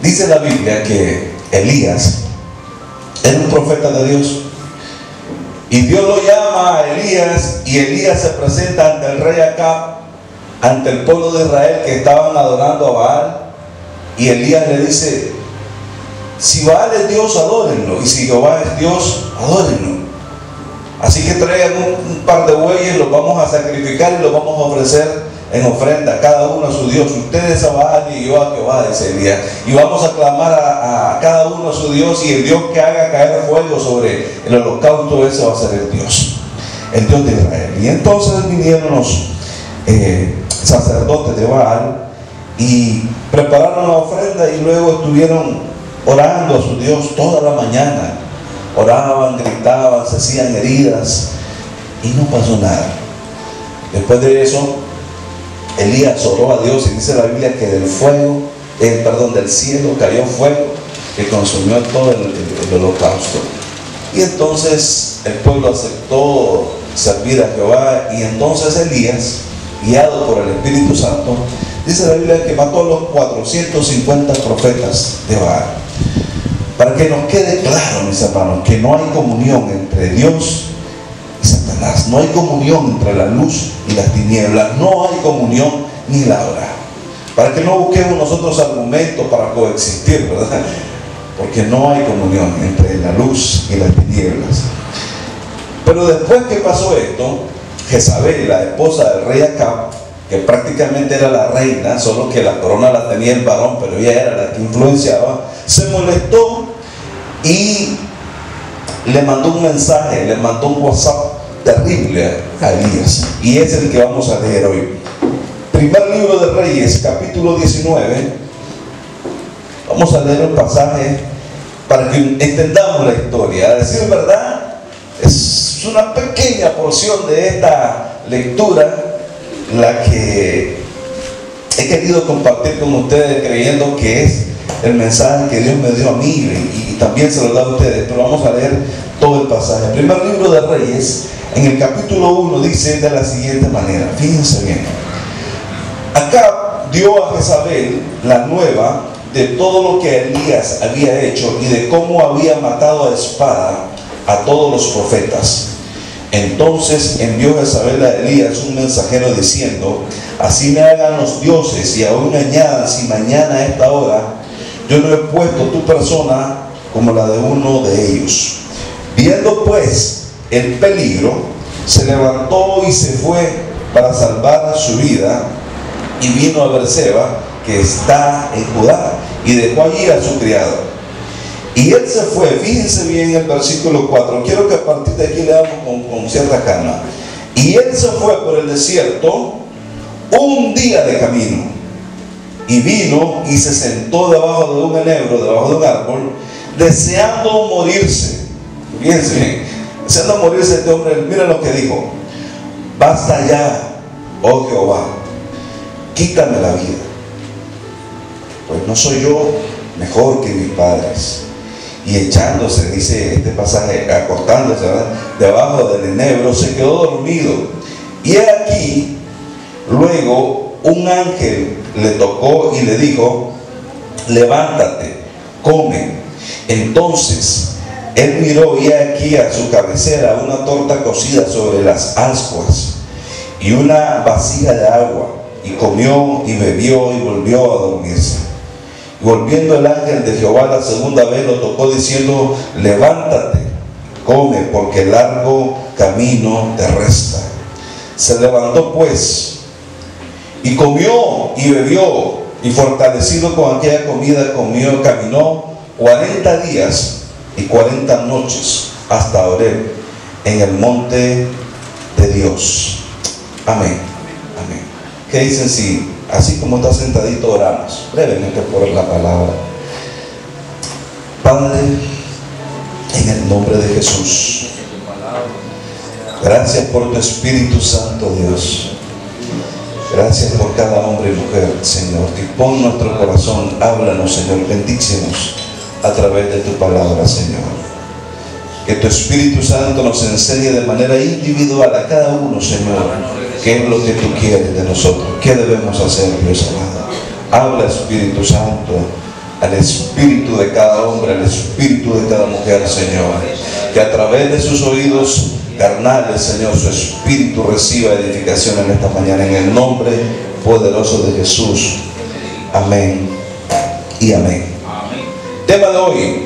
Dice la Biblia que Elías era un profeta de Dios. Y Dios lo llama a Elías, y Elías se presenta ante el rey Acab, ante el pueblo de Israel que estaban adorando a Baal. Y Elías le dice: si Baal es Dios, adórenlo, y si Jehová es Dios, adórenlo. Así que traigan un par de bueyes, los vamos a sacrificar y los vamos a ofrecer en ofrenda, cada uno a su Dios. Ustedes a Baal y yo a Jehová, dice Elías. Y vamos a clamar a cada uno a su Dios, y el Dios que haga caer fuego sobre el holocausto, ese va a ser el Dios de Israel. Y entonces vinieron los sacerdotes de Baal y prepararon la ofrenda, y luego estuvieron orando a su Dios toda la mañana. Oraban, gritaban, se hacían heridas, y no pasó nada. Después de eso, Elías oró a Dios, y dice la Biblia que del cielo cayó fuego que consumió todo el holocausto. Y entonces el pueblo aceptó servir a Jehová, y entonces Elías, guiado por el Espíritu Santo, dice la Biblia que mató a los 450 profetas de Baal. Para que nos quede claro, mis hermanos, que no hay comunión entre Dios y Satanás. No hay comunión entre la luz y las tinieblas. No hay comunión ni la hora. Para que no busquemos nosotros argumentos para coexistir, ¿verdad? Porque no hay comunión entre la luz y las tinieblas. Pero después que pasó esto, Jezabel, la esposa del rey Acab, que prácticamente era la reina, solo que la corona la tenía el varón, pero ella era la que influenciaba, se molestó y le mandó un mensaje, le mandó un WhatsApp terrible a Elías, y es el que vamos a leer hoy. Primer libro de Reyes, capítulo 19. Vamos a leer un pasaje para que entendamos la historia. A decir verdad, es una pequeña porción de esta lectura la que he querido compartir con ustedes, creyendo que es el mensaje que Dios me dio a mí, y también se lo da a ustedes. Pero vamos a leer todo el pasaje. El primer libro de Reyes, en el capítulo 1, dice de la siguiente manera. Fíjense bien. Acab dio a Jezabel la nueva de todo lo que Elías había hecho, y de cómo había matado a espada a todos los profetas. Entonces envió Jezabel a Elías un mensajero diciendo: así me hagan los dioses, y aún añadan, si mañana a esta hora yo no he puesto tu persona como la de uno de ellos. Viendo pues el peligro, se levantó y se fue para salvar su vida, y vino a Beerseba, que está en Judá, y dejó allí a su criado. Y él se fue. Fíjense bien el versículo 4. Quiero que a partir de aquí leamos con cierta calma. Y él se fue por el desierto un día de camino, y vino y se sentó debajo de un enebro, debajo de un árbol, deseando morirse. Fíjense bien, deseando morirse este hombre. Mira lo que dijo: basta ya, oh Jehová, quítame la vida, pues no soy yo mejor que mis padres. Y echándose, dice este pasaje, acostándose, ¿verdad?, debajo del enebro, se quedó dormido. Y he aquí, luego un ángel le tocó y le dijo: levántate, come. Entonces él miró, y he aquí a su cabecera una torta cocida sobre las ascuas y una vasija de agua, y comió y bebió y volvió a dormirse. Y volviendo el ángel de Jehová la segunda vez, lo tocó diciendo: levántate, come, porque largo camino te resta. Se levantó pues y comió y bebió, y fortalecido con aquella comida caminó 40 días y 40 noches hasta Horeb, en el monte de Dios. Amén. Amén. ¿Qué dicen si así como está sentadito oramos brevemente por la palabra? Padre, en el nombre de Jesús, gracias por tu Espíritu Santo, Dios. Gracias por cada hombre y mujer, Señor. Dispón nuestro corazón, háblanos, Señor, bendícenos a través de tu palabra, Señor. Que tu Espíritu Santo nos enseñe de manera individual a cada uno, Señor, qué es lo que tú quieres de nosotros, qué debemos hacer, Dios amado. Habla, Espíritu Santo, al espíritu de cada hombre, al espíritu de cada mujer, Señor. Que a través de sus oídos carnales, Señor, su espíritu reciba edificación en esta mañana, en el nombre poderoso de Jesús. Amén y amén. Tema de hoy: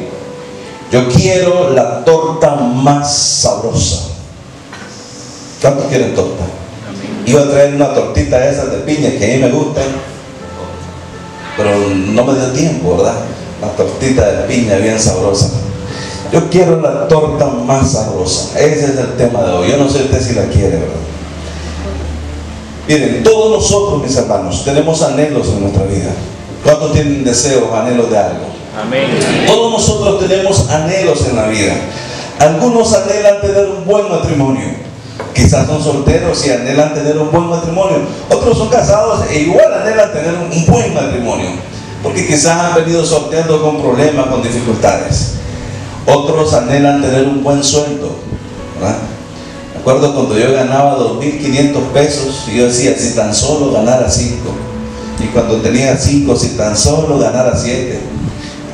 yo quiero la torta más sabrosa. ¿Cuántos quieren torta? Iba a traer una tortita esas de piña que a mí me gustan, pero no me dio tiempo, ¿verdad? Una tortita de piña bien sabrosa. Yo quiero la torta más sabrosa. Ese es el tema de hoy. Yo no sé usted si la quiere, ¿verdad? Miren, todos nosotros, mis hermanos, tenemos anhelos en nuestra vida. ¿Cuántos tienen deseos, anhelos de algo? Amén. Todos nosotros tenemos anhelos en la vida. Algunos anhelan tener un buen matrimonio. Quizás son solteros y anhelan tener un buen matrimonio. Otros son casados e igual anhelan tener un buen matrimonio, porque quizás han venido sorteando con problemas, con dificultades. Otros anhelan tener un buen sueldo, ¿verdad? Me acuerdo cuando yo ganaba 2.500 pesos y yo decía, si tan solo ganara 5. Y cuando tenía 5, si tan solo ganara 7.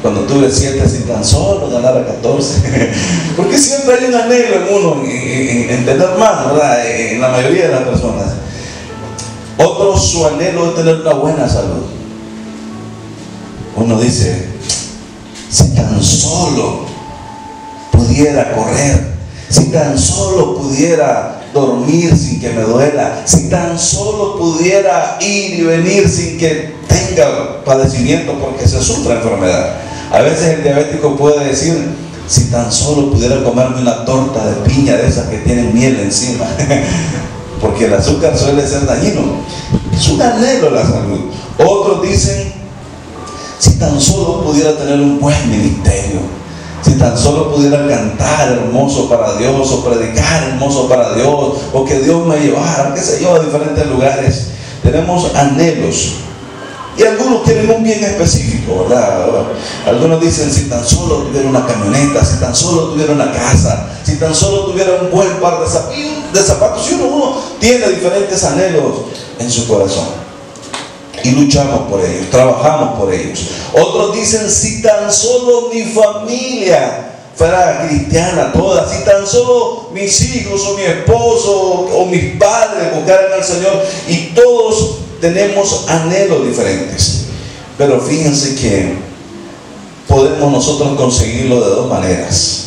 Cuando tuve 7, si tan solo ganara 14. Porque siempre hay un anhelo en uno, en tener más, ¿verdad? En la mayoría de las personas. Otros, su anhelo es tener una buena salud. Uno dice, si tan solo pudiera correr, si tan solo pudiera dormir sin que me duela, si tan solo pudiera ir y venir sin que tenga padecimiento, porque se sufre enfermedad. A veces el diabético puede decir, si tan solo pudiera comerme una torta de piña de esas que tienen miel encima, porque el azúcar suele ser dañino. Es un anhelo la salud. Otros dicen, si tan solo pudiera tener un buen ministerio, si tan solo pudiera cantar hermoso para Dios, o predicar hermoso para Dios, o que Dios me llevara, qué sé yo, a diferentes lugares. Tenemos anhelos. Y algunos quieren un bien específico, ¿verdad? Algunos dicen, si tan solo tuviera una camioneta, si tan solo tuviera una casa, si tan solo tuviera un buen par de zapatos. Y uno tiene diferentes anhelos en su corazón. Y luchamos por ellos, trabajamos por ellos. Otros dicen, si tan solo mi familia fuera cristiana toda, si tan solo mis hijos o mi esposo o mis padres buscaran al Señor. Y todos tenemos anhelos diferentes, pero fíjense que podemos nosotros conseguirlo de dos maneras.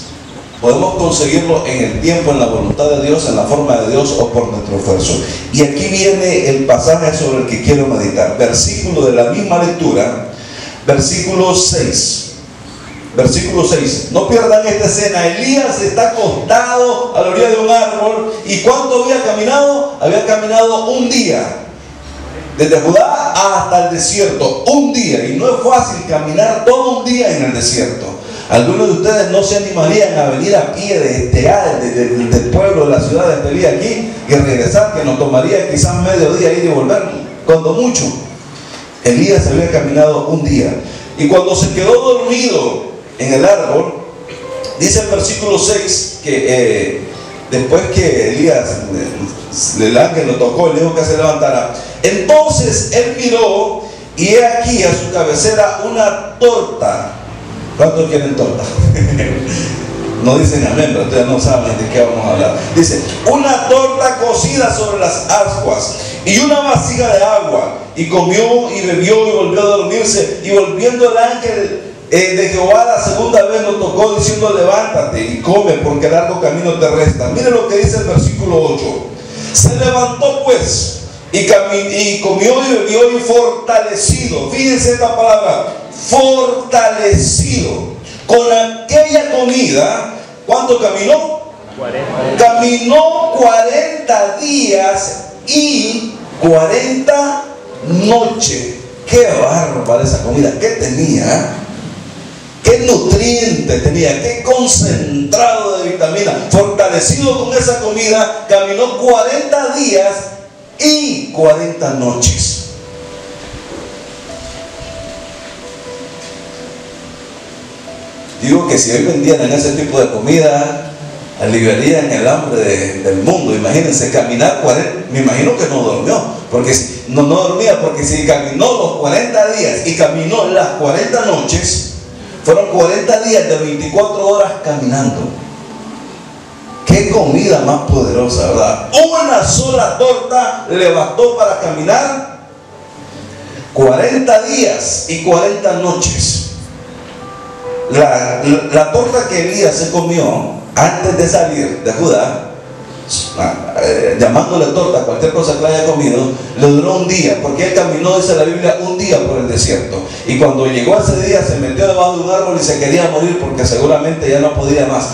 Podemos conseguirlo en el tiempo, en la voluntad de Dios, en la forma de Dios, o por nuestro esfuerzo. Y aquí viene el pasaje sobre el que quiero meditar. Versículo de la misma lectura, versículo 6. Versículo 6. No pierdan esta escena. Elías está acostado a la orilla de un árbol. ¿Y cuánto había caminado? Había caminado un día. Desde Judá hasta el desierto, un día. Y no es fácil caminar todo un día en el desierto. Algunos de ustedes no se animarían a venir a pie del pueblo, de la ciudad de Estelí aquí y regresar, que nos tomaría quizás medio día ir y volver, cuando mucho. Elías había caminado un día. Y cuando se quedó dormido en el árbol, dice el versículo 6 que después que Elías, el ángel lo tocó y le dijo que se levantara, entonces él miró y he aquí a su cabecera una torta. ¿Cuántos quieren torta? No dicen amén, pero ustedes no saben de qué vamos a hablar. Dice, una torta cocida sobre las ascuas y una vasija de agua. Y comió y bebió y volvió a dormirse. Y volviendo el ángel de Jehová la segunda vez lo tocó diciendo, levántate y come, porque largo camino te resta. Mire lo que dice el versículo 8. Se levantó pues y comió y bebió y fortalecido. Fíjense esta palabra, fortalecido. Con aquella comida, ¿cuánto caminó? 40. Caminó 40 días y 40 noches. Qué bárbara esa comida. ¿Qué tenía? ¿Qué nutrientes tenía? ¿Qué concentrado de vitamina? Fortalecido con esa comida, caminó 40 días y 40 noches. Digo que si hoy vendieran ese tipo de comida, aliviarían el hambre del mundo. Imagínense caminar 40, me imagino que no durmió, porque no dormía, porque si caminó los 40 días y caminó las 40 noches, fueron 40 días de 24 horas caminando. Qué comida más poderosa, ¿verdad? Una sola torta le bastó para caminar 40 días y 40 noches. La torta que Elías se comió antes de salir de Judá, llamándole torta a cualquier cosa que le haya comido, le duró un día, porque él caminó, dice la Biblia, un día por el desierto. Y cuando llegó ese día se metió debajo de un árbol y se quería morir, porque seguramente ya no podía más.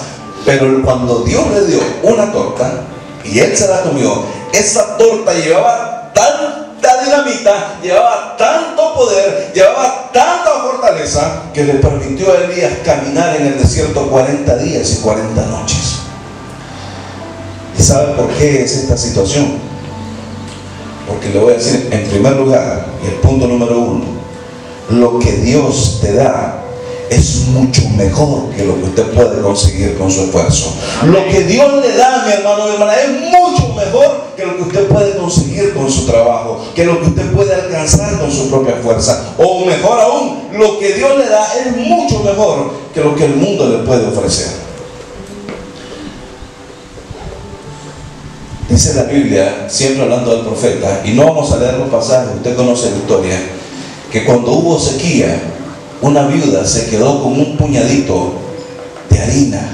Pero cuando Dios le dio una torta y él se la comió, esa torta llevaba tanta dinamita, llevaba tanto poder, llevaba tanta fortaleza, que le permitió a Elías caminar en el desierto 40 días y 40 noches. ¿Y sabe por qué es esta situación? Porque le voy a decir, en primer lugar, y el punto número 1, lo que Dios te da es mucho mejor que lo que usted puede conseguir con su esfuerzo. Lo que Dios le da, mi hermano, mi hermana, es mucho mejor que lo que usted puede conseguir con su trabajo, que lo que usted puede alcanzar con su propia fuerza. O mejor aún, lo que Dios le da es mucho mejor que lo que el mundo le puede ofrecer. Dice la Biblia, siempre hablando del profeta, y no vamos a leer los pasajes, usted conoce la historia, que cuando hubo sequía, una viuda se quedó con un puñadito de harina.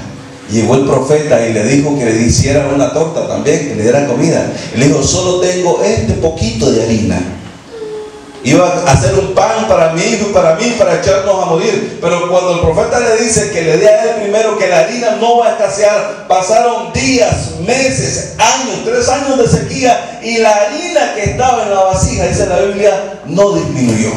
Llegó el profeta y le dijo que le hicieran una torta también, que le dieran comida. Y le dijo, solo tengo este poquito de harina. Iba a hacer un pan para mi hijo y para mí, para echarnos a morir. Pero cuando el profeta le dice que le dé a él primero, que la harina no va a escasear, pasaron días, meses, años, 3 años de sequía, y la harina que estaba en la vasija, dice la Biblia, no disminuyó.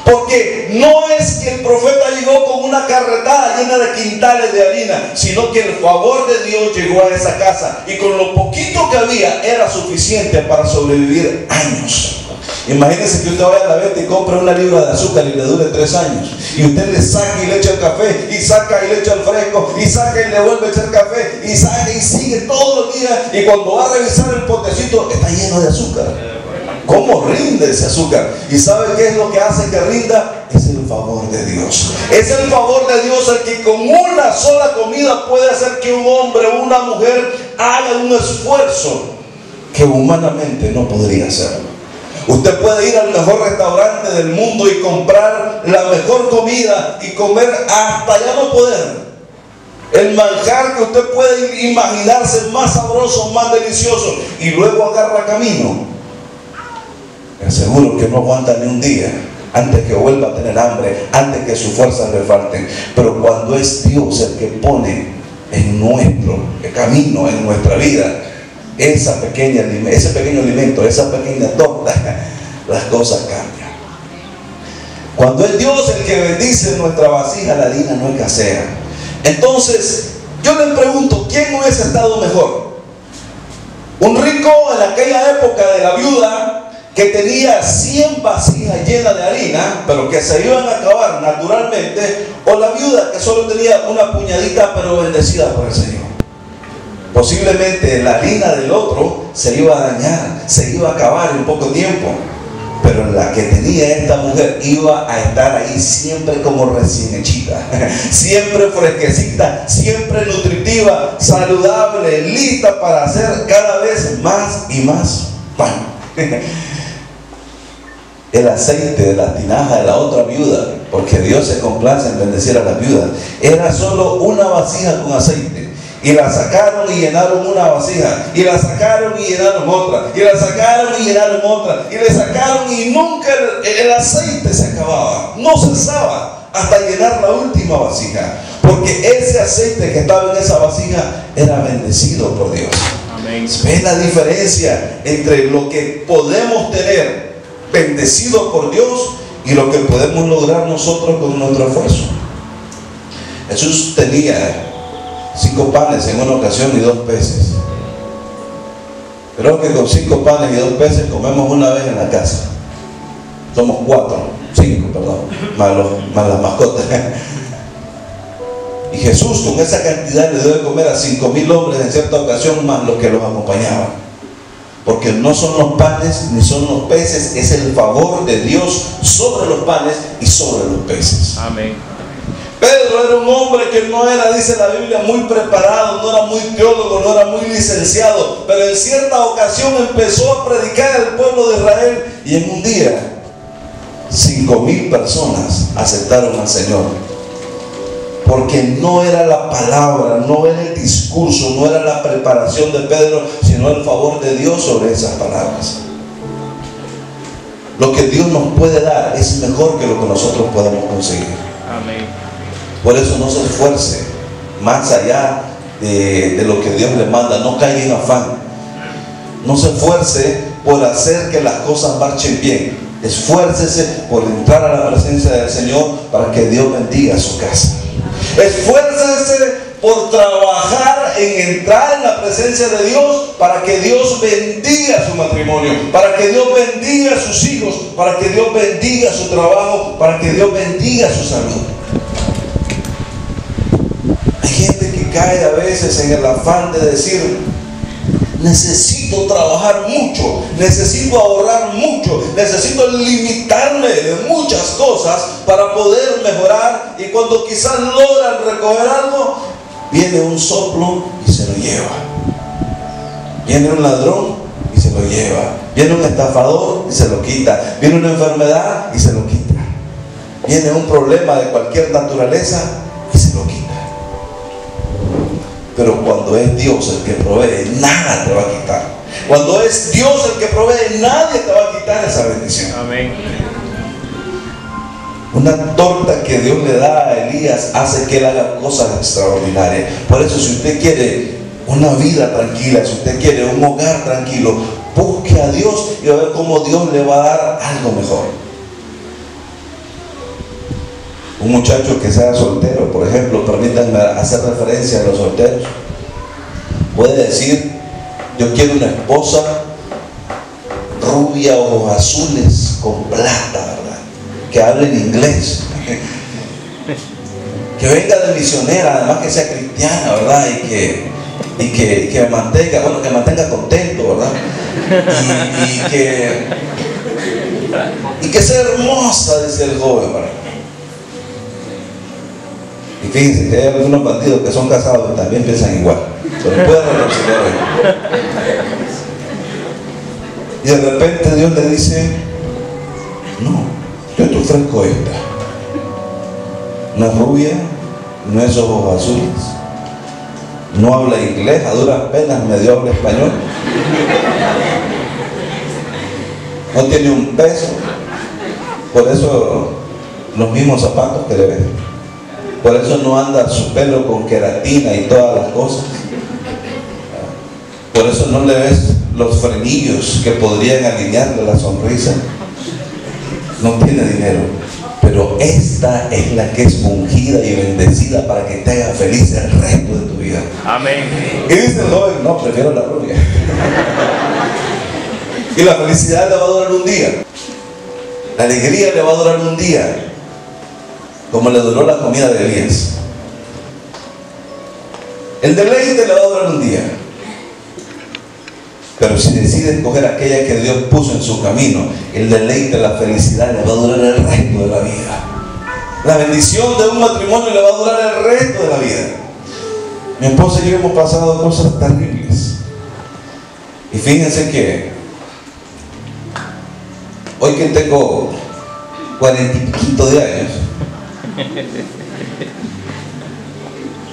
Porque no es que el profeta llegó con una carretada llena de quintales de harina, sino que el favor de Dios llegó a esa casa, y con lo poquito que había era suficiente para sobrevivir años. Imagínense que usted vaya a la venta y compre una libra de azúcar y le dure 3 años, y usted le saca y le echa el café, y saca y le echa el fresco, y saca y le vuelve a echar café, y saca y sigue todos los días, y cuando va a revisar el potecito está lleno de azúcar. ¿Cómo rinde ese azúcar? ¿Y sabe qué es lo que hace que rinda? Es el favor de Dios. Es el favor de Dios el que con una sola comida puede hacer que un hombre o una mujer haga un esfuerzo que humanamente no podría hacerlo. Usted puede ir al mejor restaurante del mundo y comprar la mejor comida y comer hasta ya no poder. El manjar que usted puede imaginarse más sabroso, más delicioso, y luego agarra camino. Le aseguro que no aguanta ni un día antes que vuelva a tener hambre, antes que sus fuerzas le falten. Pero cuando es Dios el que pone en nuestro camino, en nuestra vida, ese pequeño alimento, esa pequeña torta, las cosas cambian. Cuando es Dios el que bendice nuestra vasija, la harina no escasea. Entonces, yo le pregunto, ¿quién hubiese estado mejor? ¿Un rico en aquella época de la viuda que tenía 100 vasijas llenas de harina, pero que se iban a acabar naturalmente, o la viuda que solo tenía una puñadita, pero bendecida por el Señor? Posiblemente la harina del otro se iba a dañar, se iba a acabar en poco tiempo, pero la que tenía esta mujer iba a estar ahí siempre como recién hechita, siempre fresquecita, siempre nutritiva, saludable, lista para hacer cada vez más y más pan. El aceite de la tinaja de la otra viuda, porque Dios se complace en bendecir a las viudas, era solo una vasija con aceite, y la sacaron y llenaron una vasija, y la sacaron y llenaron otra, y la sacaron y llenaron otra, y le sacaron, y nunca el aceite se acababa, no cesaba hasta llenar la última vasija, porque ese aceite que estaba en esa vasija era bendecido por Dios. Amén. ¿Ves la diferencia entre lo que podemos tener bendecido por Dios y lo que podemos lograr nosotros con nuestro esfuerzo? Jesús tenía 5 panes en una ocasión y 2 peces. Creo que con 5 panes y 2 peces comemos una vez en la casa. Somos 5, perdón, más las mascotas. Y Jesús con esa cantidad le dio de comer a 5,000 hombres en cierta ocasión, más los que los acompañaban. Porque no son los panes ni son los peces, es el favor de Dios sobre los panes y sobre los peces. Amén. Pedro era un hombre que no era, dice la Biblia, muy preparado, no era muy teólogo, no era muy licenciado, pero en cierta ocasión empezó a predicar al pueblo de Israel, y en un día 5,000 personas aceptaron al Señor. Porque no era la palabra, no era el discurso, no era la preparación de Pedro, sino el favor de Dios sobre esas palabras. Lo que Dios nos puede dar es mejor que lo que nosotros podemos conseguir. Amén. Por eso no se esfuerce más allá de lo que Dios le manda. No caiga en afán. No se esfuerce por hacer que las cosas marchen bien. Esfuércese por entrar a la presencia del Señor para que Dios bendiga su casa. Esfuércese por trabajar en entrar en la presencia de Dios para que Dios bendiga su matrimonio, para que Dios bendiga a sus hijos, para que Dios bendiga su trabajo, para que Dios bendiga su salud. Hay gente que cae a veces en el afán de decir: necesito trabajar mucho, necesito ahorrar mucho, necesito limitarme de muchas cosas para poder mejorar, y cuando quizás logran recoger algo, viene un soplo y se lo lleva. Viene un ladrón y se lo lleva. Viene un estafador y se lo quita. Viene una enfermedad y se lo quita. Viene un problema de cualquier naturaleza y se lo quita. Pero cuando es Dios el que provee, nada te va a quitar. Cuando es Dios el que provee, nadie te va a quitar esa bendición. Amén. Una torta que Dios le da a Elías hace que él haga cosas extraordinarias. Por eso, si usted quiere una vida tranquila, si usted quiere un hogar tranquilo, busque a Dios y va a ver cómo Dios le va a dar algo mejor. Un muchacho que sea soltero, por ejemplo, permítanme hacer referencia a los solteros, puede decir: yo quiero una esposa rubia, ojos azules, con plata, ¿verdad? Que hable en inglés, que venga de misionera, además que sea cristiana, ¿verdad? Y que me mantenga, bueno, que me mantenga contento, ¿verdad? Y que sea hermosa, dice el joven, ¿verdad? Y fíjense que hay algunos bandidos que son casados y también piensan igual, pero pueden reconciliar hoy. Y de repente Dios le dice: no, yo te ofrezco esta. No es rubia, no es ojos azules, no habla inglés, a duras penas medio habla español, no tiene un peso, por eso los mismos zapatos que le ven. Por eso no anda su pelo con queratina y todas las cosas. Por eso no le ves los frenillos que podrían alinearle la sonrisa. No tiene dinero. Pero esta es la que es ungida y bendecida para que te haga feliz el resto de tu vida. Amén. Y dice el joven: no, prefiero la rubia. Y la felicidad le va a durar un día. La alegría le va a durar un día, como le duró la comida de Elías. El deleite le va a durar un día. Pero si decide escoger aquella que Dios puso en su camino, el deleite, la felicidad le va a durar el resto de la vida. La bendición de un matrimonio le va a durar el resto de la vida. Mi esposa y yo hemos pasado cosas terribles. Y fíjense que hoy que tengo 40 y piquito de años,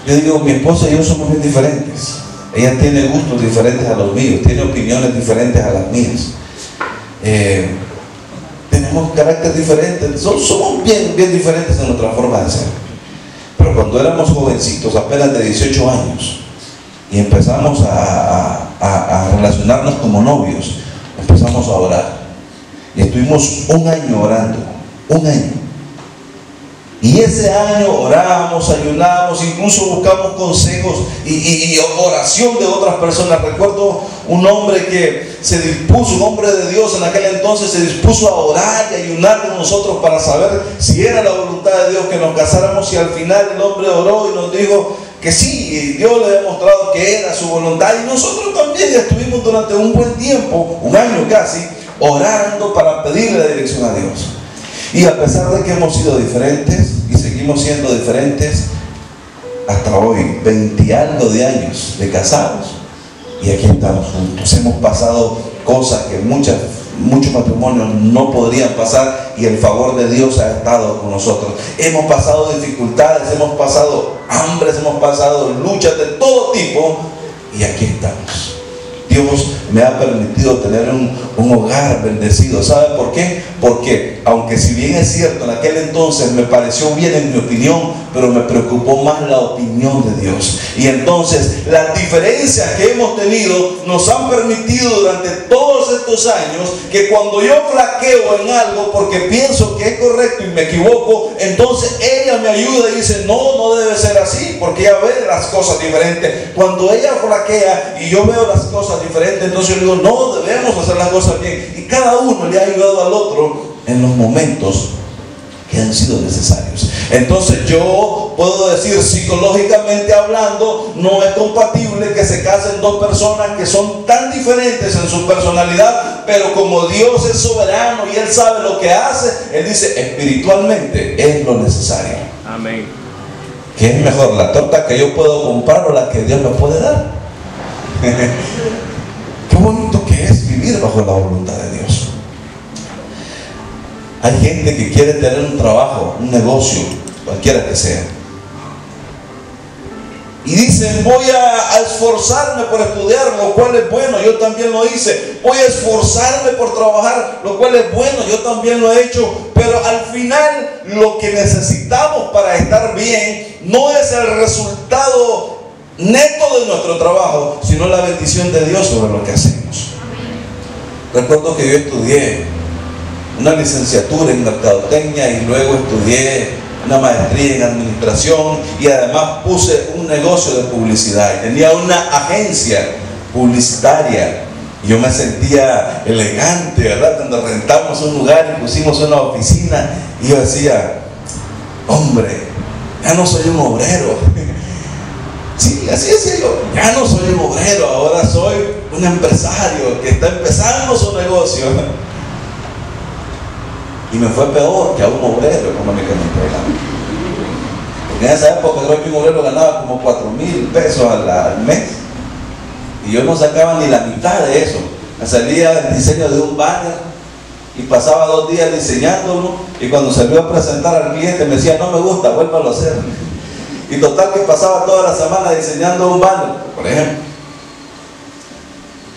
yo digo: mi esposa y yo somos bien diferentes. Ella tiene gustos diferentes a los míos, tiene opiniones diferentes a las mías, tenemos carácter diferentes, somos bien diferentes en nuestra forma de ser. Pero cuando éramos jovencitos, apenas de 18 años, y empezamos a relacionarnos como novios, empezamos a orar, y estuvimos un año orando, un año. Y ese año oramos, ayunamos, incluso buscamos consejos y oración de otras personas. Recuerdo un hombre que se dispuso, un hombre de Dios en aquel entonces, se dispuso a orar y ayunar con nosotros para saber si era la voluntad de Dios que nos casáramos, y al final el hombre oró y nos dijo que sí, y Dios le ha demostrado que era su voluntad. Y nosotros también estuvimos durante un buen tiempo, un año casi, orando para pedirle la dirección a Dios. Y a pesar de que hemos sido diferentes y seguimos siendo diferentes hasta hoy, 20 y algo de años de casados, y aquí estamos juntos. Hemos pasado cosas que muchos matrimonios no podrían pasar, y el favor de Dios ha estado con nosotros. Hemos pasado dificultades, hemos pasado hambres, hemos pasado luchas de todo tipo, y aquí estamos. Dios me ha permitido tener un hogar bendecido. ¿Sabe por qué? Porque aunque si bien es cierto, en aquel entonces me pareció bien en mi opinión, pero me preocupó más la opinión de Dios. Y entonces las diferencias que hemos tenido nos han permitido durante todos estos años que cuando yo flaqueo en algo porque pienso que es correcto y me equivoco, entonces ella me ayuda y dice, no debe ser así, porque ella ve las cosas diferentes. Cuando ella flaquea y yo veo las cosas diferentes, entonces yo digo, no, debemos hacer las cosas bien. Y cada uno le ha ayudado al otro en los momentos que han sido necesarios. Entonces yo puedo decir, psicológicamente hablando, no es compatible que se casen dos personas que son tan diferentes en su personalidad, pero como Dios es soberano y Él sabe lo que hace, Él dice, espiritualmente es lo necesario. Amén. ¿Qué es mejor, la torta que yo puedo comprar o la que Dios me puede dar? Qué bonito que es vivir bajo la voluntad de Dios. Hay gente que quiere tener un trabajo, un negocio, cualquiera que sea, y dicen, voy a esforzarme por estudiar, lo cual es bueno, yo también lo hice. Voy a esforzarme por trabajar, lo cual es bueno, yo también lo he hecho. Pero al final lo que necesitamos para estar bien no es el resultado neto de nuestro trabajo, sino la bendición de Dios sobre lo que hacemos. Recuerdo que yo estudié una licenciatura en mercadotecnia y luego estudié una maestría en administración, y además puse un negocio de publicidad y tenía una agencia publicitaria. Y yo me sentía elegante, ¿verdad? Cuando rentamos un lugar y pusimos una oficina, y yo decía, hombre, ya no soy un obrero. Sí, así decía yo, ya no soy un obrero, ahora soy un empresario que está empezando su negocio. Y me fue peor que a un obrero económicamente hablando. Porque en esa época creo que un obrero ganaba como 4,000 pesos al mes. Y yo no sacaba ni la mitad de eso. Me salía el diseño de un banner y pasaba 2 días diseñándolo, y cuando salió a presentar al cliente me decía, no me gusta, vuélvalo a hacer. Y total que pasaba toda la semana diseñando un banner, por ejemplo.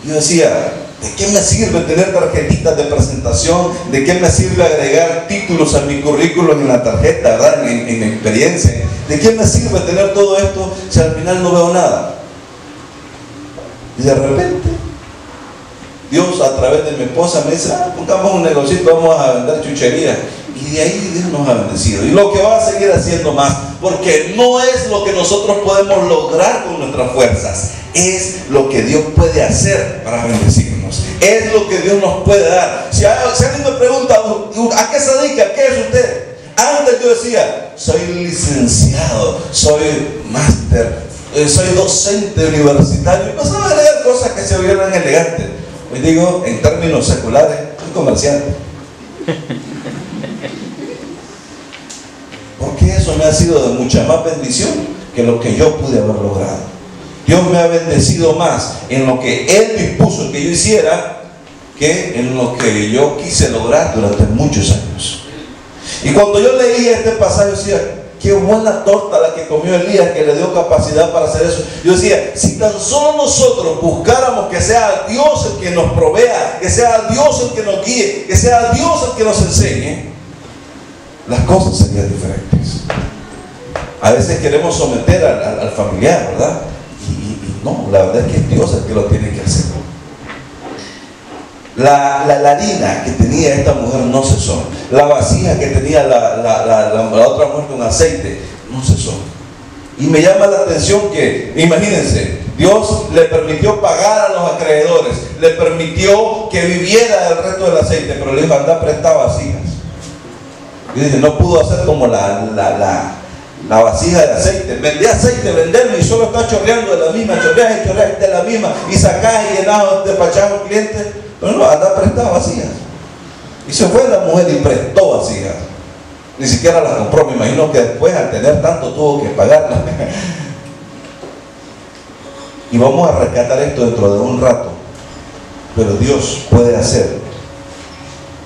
Yo decía, ¿de qué me sirve tener tarjetitas de presentación? ¿De qué me sirve agregar títulos a mi currículum en la tarjeta, ¿verdad? En mi experiencia. ¿De qué me sirve tener todo esto si al final no veo nada? Y de repente, Dios a través de mi esposa me dice, pongamos un negocito, vamos a vender chuchería. Y de ahí Dios nos ha bendecido. Y lo que va a seguir haciendo más, porque no es lo que nosotros podemos lograr con nuestras fuerzas, es lo que Dios puede hacer para bendecirnos. Es lo que Dios nos puede dar. Si alguien me pregunta, ¿a qué se dedica? ¿Qué es usted? Antes yo decía, soy licenciado, soy máster, soy docente universitario. Y empezaba a leer cosas que se oyeran elegantes. Hoy digo, en términos seculares, soy comerciante. Porque eso me ha sido de mucha más bendición que lo que yo pude haber logrado. Dios me ha bendecido más en lo que Él dispuso que yo hiciera que en lo que yo quise lograr durante muchos años. Y cuando yo leía este pasaje, yo decía, qué buena torta la que comió Elías, que le dio capacidad para hacer eso. Yo decía, si tan solo nosotros buscáramos que sea Dios el que nos provea, que sea Dios el que nos guíe, que sea Dios el que nos enseñe, las cosas serían diferentes. A veces queremos someter al familiar, ¿verdad? Y no, la verdad es que es Dios el que lo tiene que hacer. La harina que tenía esta mujer no cesó. La vasija que tenía la otra mujer con aceite no cesó. Y me llama la atención que, imagínense, Dios le permitió pagar a los acreedores, le permitió que viviera el resto del aceite, pero le dijo: anda a prestar vasijas. Y dice: no pudo hacer como la vasija de aceite. Vendía aceite, venderlo, y solo está chorreando de la misma, chorreas y chorreas de la misma, y sacás y llenás, despachás a un cliente. Pero no, anda a prestar vasijas. Y se fue la mujer y prestó vasijas. Ni siquiera las compró. Me imagino que después, al tener tanto, tuvo que pagarlas. Y vamos a rescatar esto dentro de un rato. Pero Dios puede hacer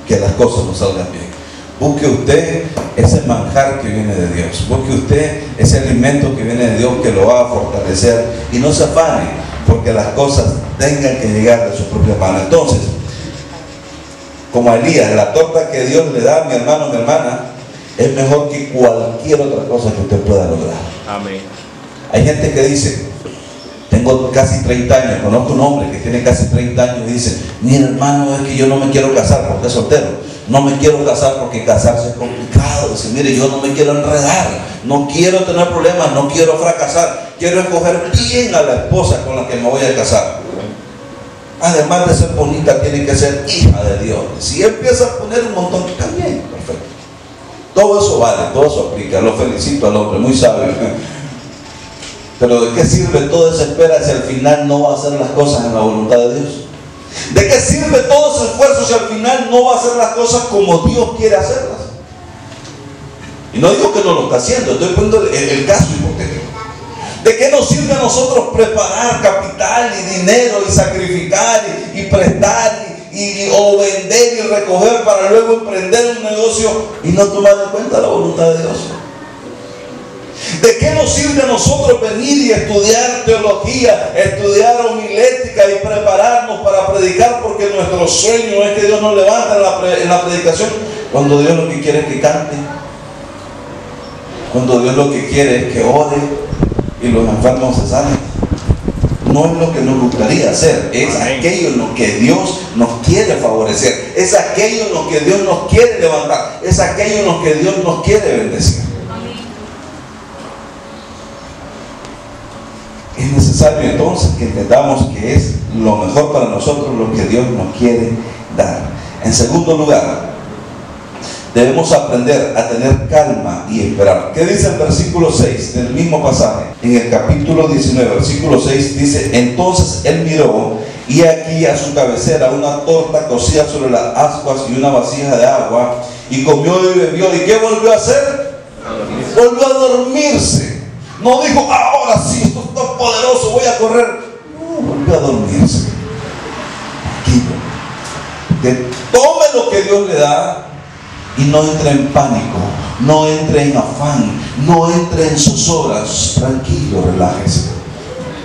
que las cosas nos salgan bien. Busque usted ese manjar que viene de Dios. Busque usted ese alimento que viene de Dios, que lo va a fortalecer. Y no se afane porque las cosas tengan que llegar de su propia mano. Entonces, como a Elías, la torta que Dios le da, mi hermano, mi hermana, es mejor que cualquier otra cosa que usted pueda lograr. Amén. Hay gente que dice: tengo casi 30 años, conozco un hombre que tiene casi 30 años y dice: mira, hermano, es que yo no me quiero casar porque es soltero. No me quiero casar porque casarse es complicado. Dice: mire, yo no me quiero enredar, no quiero tener problemas, no quiero fracasar, quiero escoger bien a la esposa con la que me voy a casar. Además de ser bonita, tiene que ser hija de Dios. Si empieza a poner un montón, también, perfecto. Todo eso vale, todo eso aplica. Lo felicito al hombre, muy sabio. Pero ¿de qué sirve toda esa espera si al final no va a hacer las cosas en la voluntad de Dios? ¿De qué sirve todo ese esfuerzo si al final no va a hacer las cosas como Dios quiere hacerlas? Y no digo que no lo está haciendo, estoy poniendo el caso hipotético. ¿De qué nos sirve a nosotros preparar capital y dinero y sacrificar y prestar o vender y recoger para luego emprender un negocio y no tomar en cuenta la voluntad de Dios? ¿De qué nos sirve a nosotros venir y estudiar teología, estudiar homilética y prepararnos para predicar, porque nuestro sueño es que Dios nos levante en la predicación, cuando Dios lo que quiere es que cante, cuando Dios lo que quiere es que ore y los enfermos se sanen? No es lo que nos gustaría hacer, es aquello en lo que Dios nos quiere favorecer, es aquello en lo que Dios nos quiere levantar, es aquello en lo que Dios nos quiere bendecir. Es necesario entonces que entendamos que es lo mejor para nosotros lo que Dios nos quiere dar. En segundo lugar, debemos aprender a tener calma y esperar. ¿Qué dice el versículo 6 del mismo pasaje? En el capítulo 19, versículo 6 dice: entonces él miró, y aquí a su cabecera una torta cocida sobre las ascuas y una vasija de agua, y comió y bebió. ¿Y qué volvió a hacer? Volvió a dormirse. No dijo: ahora sí, esto está poderoso, voy a correr. No, volvió a dormirse. Tranquilo. Que tome lo que Dios le da y no entre en pánico, no entre en afán, no entre en zozobras. Tranquilo, relájese.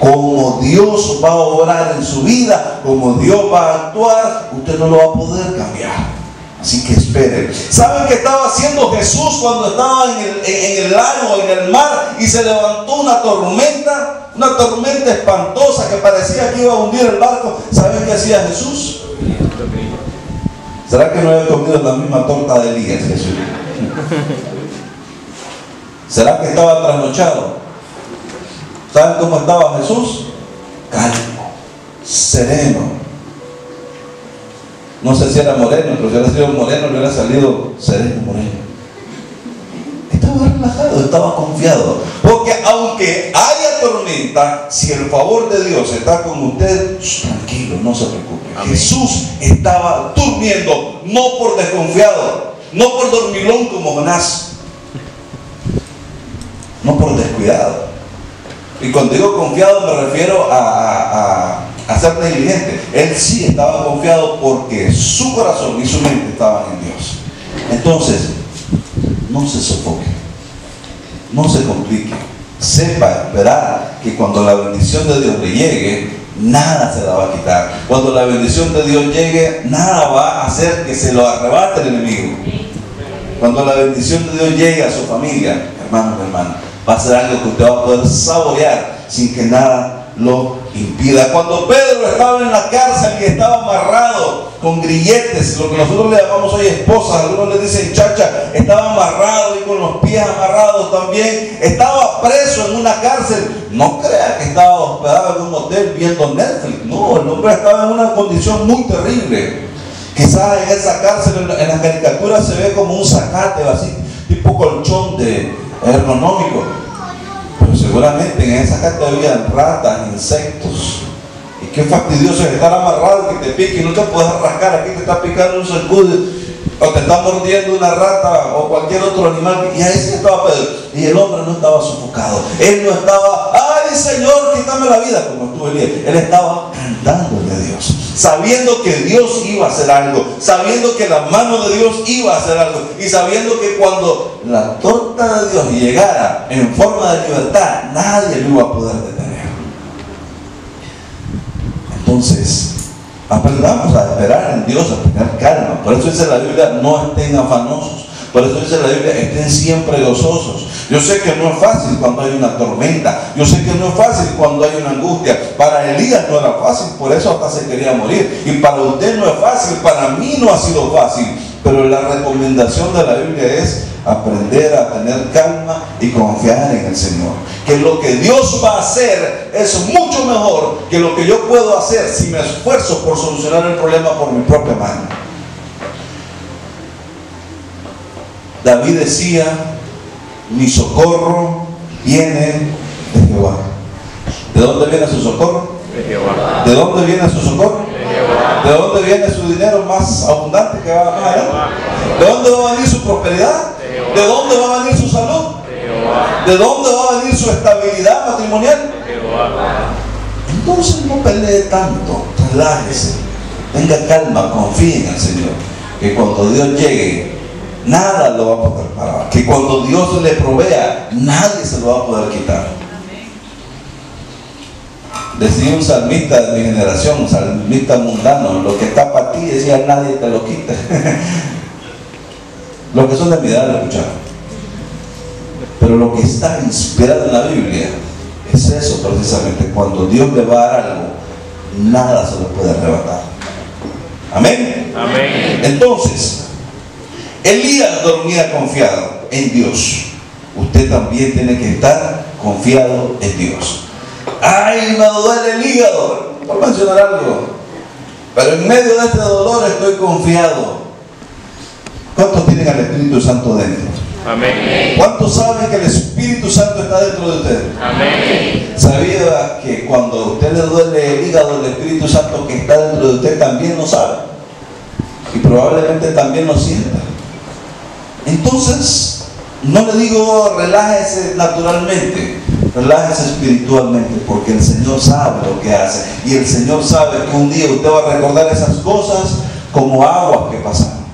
Como Dios va a obrar en su vida, como Dios va a actuar, usted no lo va a poder cambiar. Así que espere. ¿Saben qué estaba haciendo Jesús cuando estaba en el lago, en el mar, y se levantó una tormenta espantosa que parecía que iba a hundir el barco? ¿Saben qué hacía Jesús? ¿Será que no había comido la misma torta de Elías, Jesús? ¿Será que estaba trasnochado? ¿Saben cómo estaba Jesús? Calmo, sereno. No sé si era moreno, pero si hubiera sido moreno, le hubiera salido sereno moreno. Estaba relajado, estaba confiado. Porque aunque haya tormenta, si el favor de Dios está con usted, tranquilo, no se preocupe. Amén. Jesús estaba durmiendo, no por desconfiado, no por dormilón como Jonás, no por descuidado. Y cuando digo confiado me refiero a ser negligente. Él sí estaba confiado porque su corazón y su mente estaban en Dios. Entonces, no se sofoque, no se complique, sepa esperar que cuando la bendición de Dios le llegue, nada se la va a quitar. Cuando la bendición de Dios llegue, nada va a hacer que se lo arrebate el enemigo. Cuando la bendición de Dios llegue a su familia, hermano, va a ser algo que usted va a poder saborear sin que nada lo impida. Cuando Pedro estaba en la cárcel y estaba amarrado con grilletes, lo que nosotros le llamamos hoy esposas, algunos le dicen chacha, estaba amarrado y con los pies amarrados también, estaba preso en una cárcel. No crea que estaba hospedado en un hotel viendo Netflix, no, el hombre estaba en una condición muy terrible. Quizás en esa cárcel, en las caricaturas se ve como un zacate, así, tipo colchón ergonómico. Pero seguramente en esa zacate había ratas, insectos. Y qué fastidioso es estar amarrado y que te pique y no te puedes rascar. Aquí te está picando un zancudo o te está mordiendo una rata o cualquier otro animal. Y ahí sí estaba Pedro. Y el hombre no estaba sofocado. Él no estaba, ay Señor, quítame la vida, como estuvo Elías. Él estaba cantándole a Dios, sabiendo que Dios iba a hacer algo, sabiendo que la mano de Dios iba a hacer algo, y sabiendo que cuando la torta de Dios llegara en forma de libertad, nadie lo iba a poder detener. Entonces, aprendamos a esperar en Dios, a tener calma. Por eso dice la Biblia, no estén afanosos. Por eso dice la Biblia, estén siempre gozosos. Yo sé que no es fácil cuando hay una tormenta. Yo sé que no es fácil cuando hay una angustia. Para Elías no era fácil, por eso hasta se quería morir. Y para usted no es fácil, para mí no ha sido fácil. Pero la recomendación de la Biblia es aprender a tener calma y confiar en el Señor. Que lo que Dios va a hacer es mucho mejor que lo que yo puedo hacer si me esfuerzo por solucionar el problema por mi propia mano. David decía, mi socorro viene de Jehová. ¿De dónde viene su socorro? De Jehová. ¿De dónde viene su socorro? De Jehová. ¿De dónde viene su dinero más abundante que va más allá? ¿De dónde va a venir su prosperidad? ¿De dónde va a venir su salud? De Jehová. ¿De dónde va a venir su estabilidad matrimonial? De Jehová. Entonces no pelee tanto, relájese, tenga calma, confíe en el Señor, que cuando Dios llegue, nada lo va a poder parar. Que cuando Dios le provea, nadie se lo va a poder quitar. Decía un salmista de mi generación, un salmista mundano, lo que está para ti, decía, nadie te lo quita. Lo que son de mi edad lo escucharon. Pero lo que está inspirado en la Biblia es eso precisamente. Cuando Dios le va a dar algo, nada se lo puede arrebatar. Amén. Amén. Entonces, Elías dormía confiado en Dios. Usted también tiene que estar confiado en Dios. Ay, me duele el hígado, por mencionar algo, pero en medio de este dolor estoy confiado. ¿Cuántos tienen al Espíritu Santo dentro? Amén. ¿Cuántos saben que el Espíritu Santo está dentro de usted? Amén. ¿Sabía que cuando a usted le duele el hígado, el Espíritu Santo que está dentro de usted también lo sabe? Y probablemente también lo sienta. Entonces, no le digo relájese naturalmente, relájese espiritualmente, porque el Señor sabe lo que hace. Y el Señor sabe que un día usted va a recordar esas cosas como aguas que pasaron.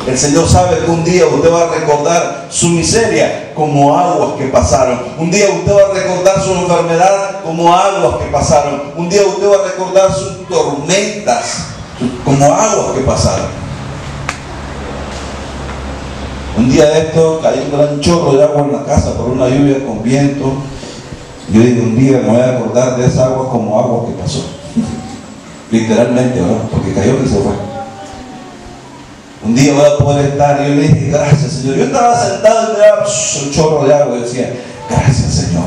El Señor sabe que un día usted va a recordar su miseria como aguas que pasaron. Un día usted va a recordar su enfermedad como aguas que pasaron. Un día usted va a recordar sus tormentas como aguas que pasaron. Un día de esto cayó un gran chorro de agua en la casa por una lluvia con viento. Yo digo, un día me voy a acordar de esa agua como agua que pasó. Literalmente, ¿verdad? Porque cayó y se fue. Un día voy a poder estar, y yo le dije, gracias Señor. Yo estaba sentado y miraba un chorro de agua y decía, gracias Señor,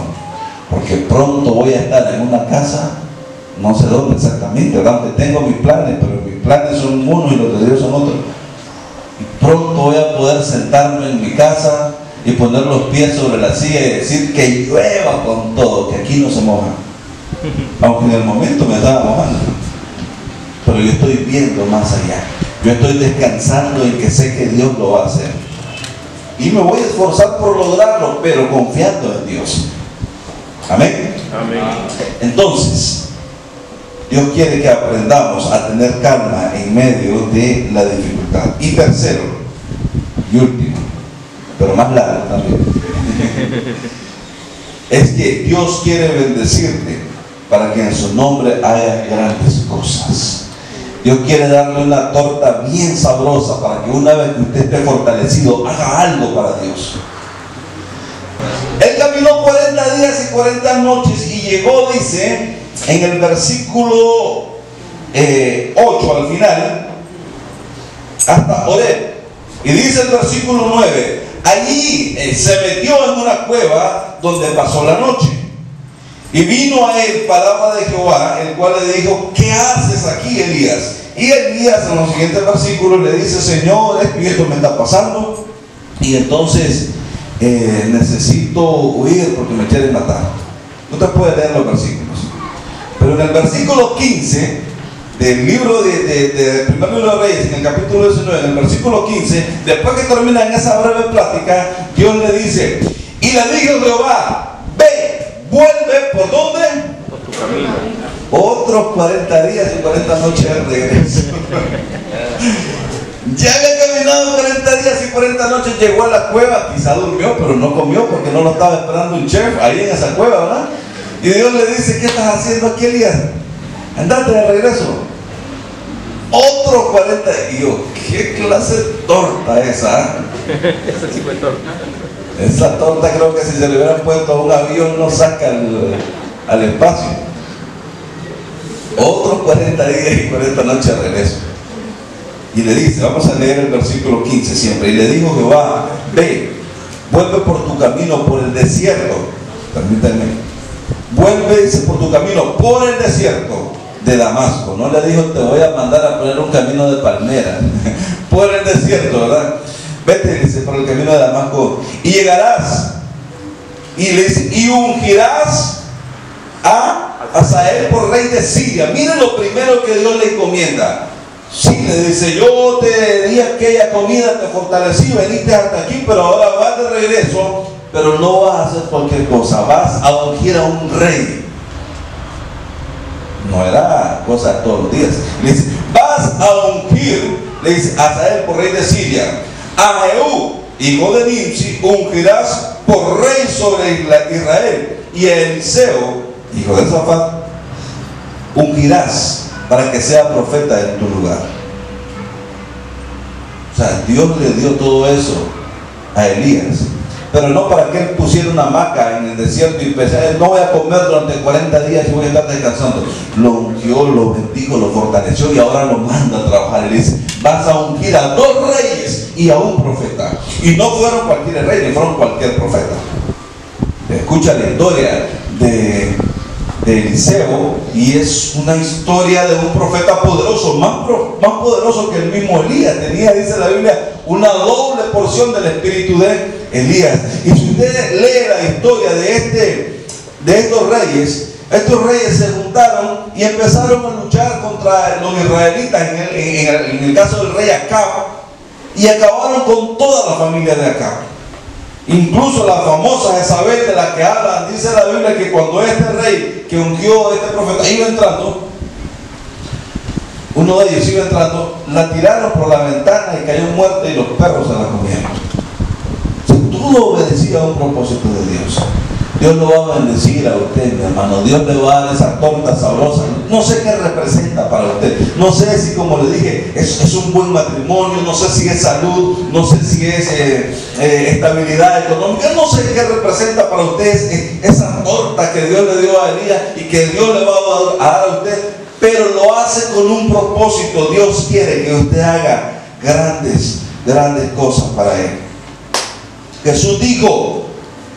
porque pronto voy a estar en una casa, no sé dónde exactamente, donde tengo mis planes, pero mis planes son unos y los de Dios son otros. Y pronto voy a poder sentarme en mi casa y poner los pies sobre la silla y decir que llueva con todo, que aquí no se moja. Aunque en el momento me estaba mojando, pero yo estoy viendo más allá. Yo estoy descansando en que sé que Dios lo va a hacer. Y me voy a esforzar por lograrlo, pero confiando en Dios. Amén. Amén. Entonces, Dios quiere que aprendamos a tener calma en medio de la dificultad. Y tercero, y último, pero más largo también, es que Dios quiere bendecirte para que en su nombre haya grandes cosas. Dios quiere darle una torta bien sabrosa para que una vez que usted esté fortalecido, haga algo para Dios. Él caminó 40 días y 40 noches y llegó, dice, en el versículo 8 al final, hasta Horeb. Y dice el versículo 9, allí se metió en una cueva donde pasó la noche. Y vino a él palabra de Jehová, el cual le dijo: ¿qué haces aquí, Elías? Y Elías en los siguientes versículos le dice: Señor, esto me está pasando, y entonces necesito huir porque me quieren matar. No te puedes leer los versículos, pero en el versículo 15 del libro del primer libro de Reyes, en el capítulo 19, en el versículo 15, después que termina en esa breve plática, Dios le dice: y le dijo Jehová: ve, vuelve, ¿por dónde? Por tu camino. Otros 40 días y 40 noches de regreso. Ya había caminado 40 días y 40 noches, llegó a la cueva, quizá durmió, pero no comió porque no lo estaba esperando un chef ahí en esa cueva, ¿verdad? Y Dios le dice: ¿qué estás haciendo aquí, Elías? Andate de regreso. Otros 40. Y yo, ¿qué clase de torta esa? Esa sí fue torta. Esa torta creo que si se le hubieran puesto a un avión no saca al espacio. Otros 40 días y 40 noches de regreso. Y le dice, vamos a leer el versículo 15 siempre. Y le dijo Jehová: ve, vuelve por tu camino por el desierto. Permítanme. Vuelve, dice, por tu camino por el desierto de Damasco. No le dijo: te voy a mandar a poner un camino de palmera. Por el desierto, ¿verdad? Vete, dice, por el camino de Damasco, y llegarás. Y le dice: y ungirás a Hazael por rey de Siria. Miren lo primero que Dios le encomienda. Sí, le dice: yo te di aquella comida, te fortalecí, veniste hasta aquí, pero ahora vas de regreso. Pero no vas a hacer cualquier cosa, vas a ungir a un rey. No era cosa de todos los días. Le dice: vas a ungir, le dice, a Hazael por rey de Siria. A Jehú, hijo de Nimsi, ungirás por rey sobre Israel. Y a Eliseo, hijo de Safat, ungirás para que sea profeta en tu lugar. O sea, Dios le dio todo eso a Elías, pero no para que él pusiera una hamaca en el desierto y pensara: no voy a comer durante 40 días y voy a estar descansando. Lo ungió, lo bendijo, lo fortaleció y ahora lo manda a trabajar. Y le dice: vas a ungir a 2 reyes y a un profeta. Y no fueron cualquier rey, ni fueron cualquier profeta. Escucha la historia de Eliseo, y es una historia de un profeta poderoso, más poderoso que el mismo Elías. Tenía, dice la Biblia, una doble porción del espíritu de Elías. Y si usted lee la historia de estos reyes se juntaron y empezaron a luchar contra los israelitas, en el caso del rey Acab, y acabaron con toda la familia de Acab. Incluso la famosa Jezabel, de la que habla, dice la Biblia que cuando este rey que ungió, este profeta, iba entrando, uno de ellos iba entrando, la tiraron por la ventana y cayó muerta y los perros se la comieron. O sea, todo obedecía a un propósito de Dios. Dios lo va a bendecir a usted, mi hermano. Dios le va a dar esa torta sabrosa. No sé qué representa para usted. No sé si, como le dije, es un buen matrimonio. No sé si es salud. No sé si es estabilidad económica. No sé qué representa para usted esa torta que Dios le dio a Elías y que Dios le va a dar a usted. Pero lo hace con un propósito. Dios quiere que usted haga grandes cosas para Él. Jesús dijo: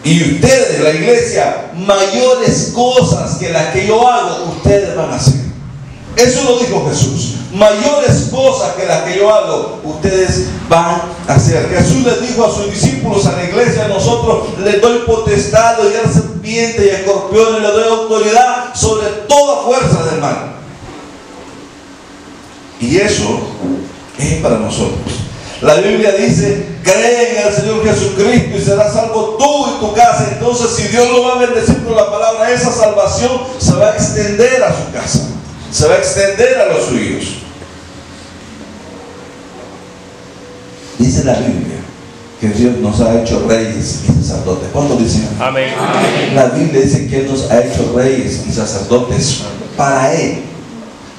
y ustedes, la iglesia, mayores cosas que las que yo hago, ustedes van a hacer. Eso lo dijo Jesús. Mayores cosas que las que yo hago, ustedes van a hacer. Jesús les dijo a sus discípulos, a la iglesia: nosotros les doy potestad de hollar serpientes y escorpiones, les doy autoridad sobre toda fuerza del mal. Y eso es para nosotros. La Biblia dice: cree en el Señor Jesucristo y serás salvo tú y tu casa. Entonces, si Dios lo va a bendecir con la palabra, esa salvación se va a extender a su casa, se va a extender a los suyos. Dice la Biblia que Dios nos ha hecho reyes y sacerdotes. ¿Cuántos dicen? Amén. La Biblia dice que Él nos ha hecho reyes y sacerdotes para Él.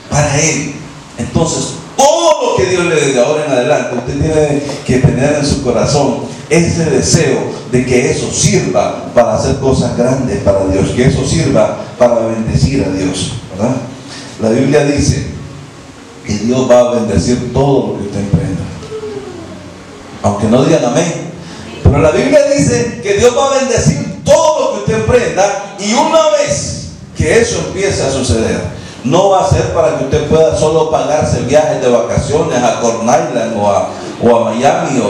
Para Él. Entonces, todo lo que Dios le dé de ahora en adelante, usted tiene que tener en su corazón ese deseo de que eso sirva para hacer cosas grandes para Dios, que eso sirva para bendecir a Dios. ¿verdad? La Biblia dice que Dios va a bendecir todo lo que usted emprenda. Aunque no digan amén. Pero la Biblia dice que Dios va a bendecir todo lo que usted emprenda, y una vez que eso empiece a suceder, no va a ser para que usted pueda solo pagarse viajes de vacaciones a Corn Island o a Miami,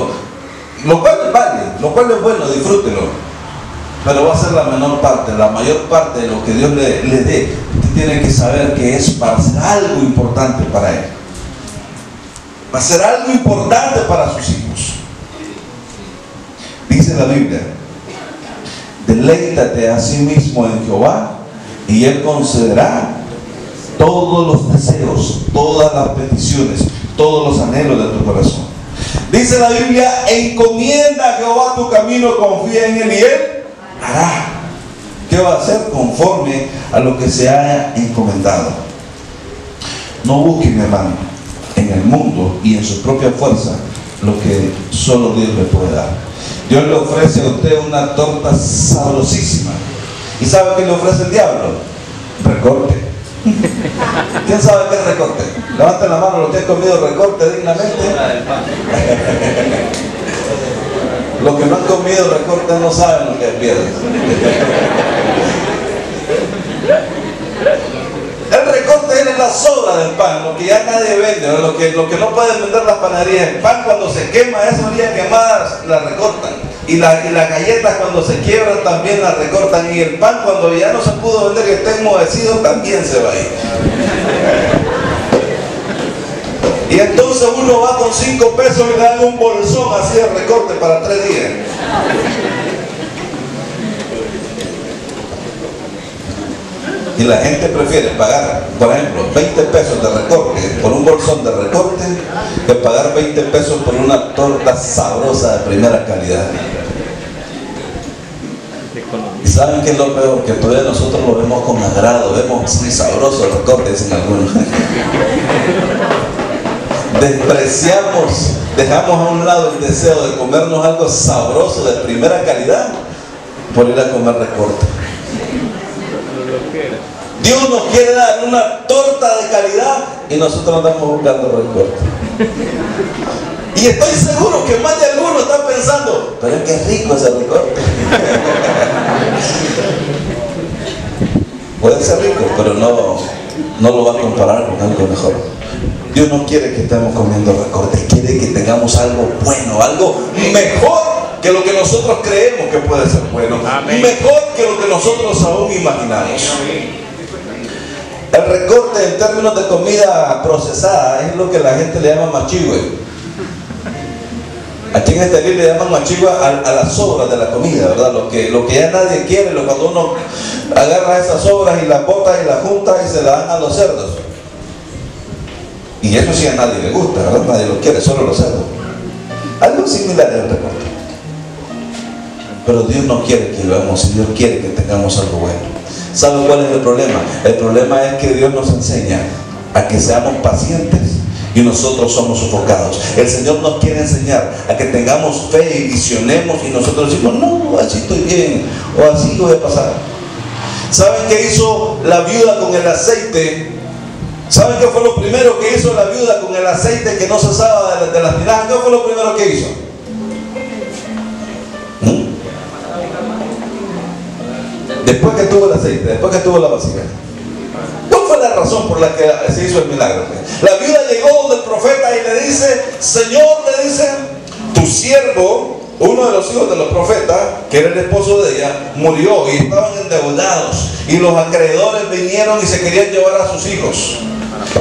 lo cual vale, lo cual es bueno, disfrútelo. Pero va a ser la menor parte. La mayor parte de lo que Dios le dé, usted tiene que saber que es para hacer algo importante para Él. Va a ser algo importante para sus hijos. Dice la Biblia: deleítate a sí mismo en Jehová, y Él concederá todos los deseos, todas las peticiones, todos los anhelos de tu corazón. Dice la Biblia: encomienda a Jehová tu camino, confía en Él y Él hará. ¿Qué va a hacer? Conforme a lo que se haya encomendado. No busque, mi hermano, en el mundo y en su propia fuerza lo que solo Dios le puede dar. Dios le ofrece a usted una torta sabrosísima. ¿Y sabe qué le ofrece el diablo? Recorte. ¿Quién sabe qué es recorte? Levanten la mano los que han comido recorte dignamente. Los que no han comido recorte no saben lo que pierden. El recorte es la sobra del pan, lo que ya nadie vende, lo que no pueden vender las panaderías. El pan, cuando se quema, esas orillas quemadas las recortan. Y las galletas, cuando se quiebran, también las recortan. Y el pan, cuando ya no se pudo vender y está enmohecido, también se va a ir. Y entonces uno va con 5 pesos y le dan un bolsón así de recorte para 3 días. Y la gente prefiere pagar, por ejemplo, 20 pesos de recorte por un bolsón de recorte, que pagar 20 pesos por una torta sabrosa de primera calidad. ¿Y saben qué es lo peor? Que todavía nosotros lo vemos con agrado, vemos muy sabroso el recorte, dicen algunos. Despreciamos, dejamos a un lado el deseo de comernos algo sabroso de primera calidad por ir a comer recorte. Dios nos quiere dar una torta de calidad y nosotros andamos buscando recorte. Y estoy seguro que más de alguno está pensando: pero es que es rico ese recorte. Puede ser rico, pero no lo va a comparar con algo mejor. Dios no quiere que estemos comiendo recorte, quiere que tengamos algo bueno, algo mejor que lo que nosotros creemos que puede ser bueno. Amén. Mejor que lo que nosotros aún imaginamos. El recorte en términos de comida procesada es lo que la gente le llama machihue. Aquí en este libro le llaman machihue a las sobras de la comida, ¿verdad? Lo que ya nadie quiere, cuando uno agarra esas sobras y las bota y las junta y se las dan a los cerdos. Y eso sí a nadie le gusta, ¿verdad? Nadie lo quiere, solo los cerdos. Algo similar es el recorte. Pero Dios no quiere que lo hagamos, y Dios quiere que tengamos algo bueno. ¿Sabe cuál es el problema? El problema es que Dios nos enseña a que seamos pacientes y nosotros somos sofocados. El Señor nos quiere enseñar a que tengamos fe y visionemos, y nosotros decimos: no, así estoy bien, o así voy a pasar. ¿Saben qué hizo la viuda con el aceite? ¿Saben qué fue lo primero que hizo la viuda con el aceite que no cesaba de las tinajas? ¿Qué fue lo primero que hizo? Después que tuvo el aceite, después que tuvo la vasija. ¿Cuál fue la razón por la que se hizo el milagro? La viuda llegó donde el profeta y le dice: Señor, le dice, tu siervo, uno de los hijos de los profetas, que era el esposo de ella, murió y estaban endeudados, y los acreedores vinieron y se querían llevar a sus hijos.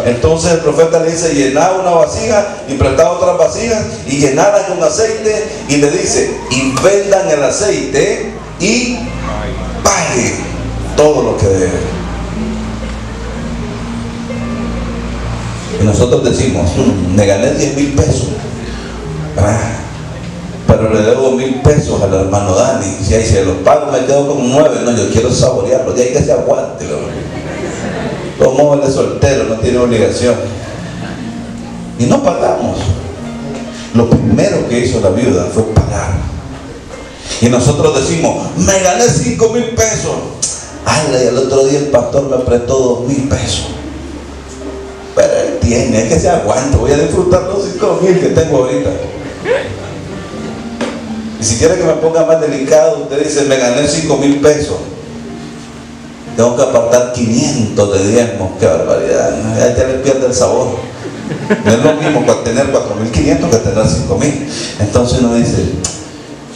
Entonces el profeta le dice: llená una vasija, y prestá otras vasijas y llenarlas con aceite, y le dice: y vendan el aceite y pague todo lo que debe. Y nosotros decimos: me gané 10,000 pesos, pero le debo 1,000 pesos al hermano Dani. Si ahí se los pago, me quedo con 9. No, yo quiero saborearlo, de ahí que se aguante. Como él es soltero, no tiene obligación. Y no pagamos. Lo primero que hizo la viuda fue pagar. Y nosotros decimos: me gané 5,000 pesos. Ay, y el otro día el pastor me prestó 2,000 pesos. Pero él tiene, es que se aguanta, voy a disfrutar los 5,000 que tengo ahorita. Y si quiere que me ponga más delicado, usted dice, me gané 5,000 pesos. Tengo que apartar 500 de diezmos. Qué barbaridad, ¿no? Ya le pierde el sabor. No es lo mismo tener 4,500 que tener 5,000. Entonces uno dice,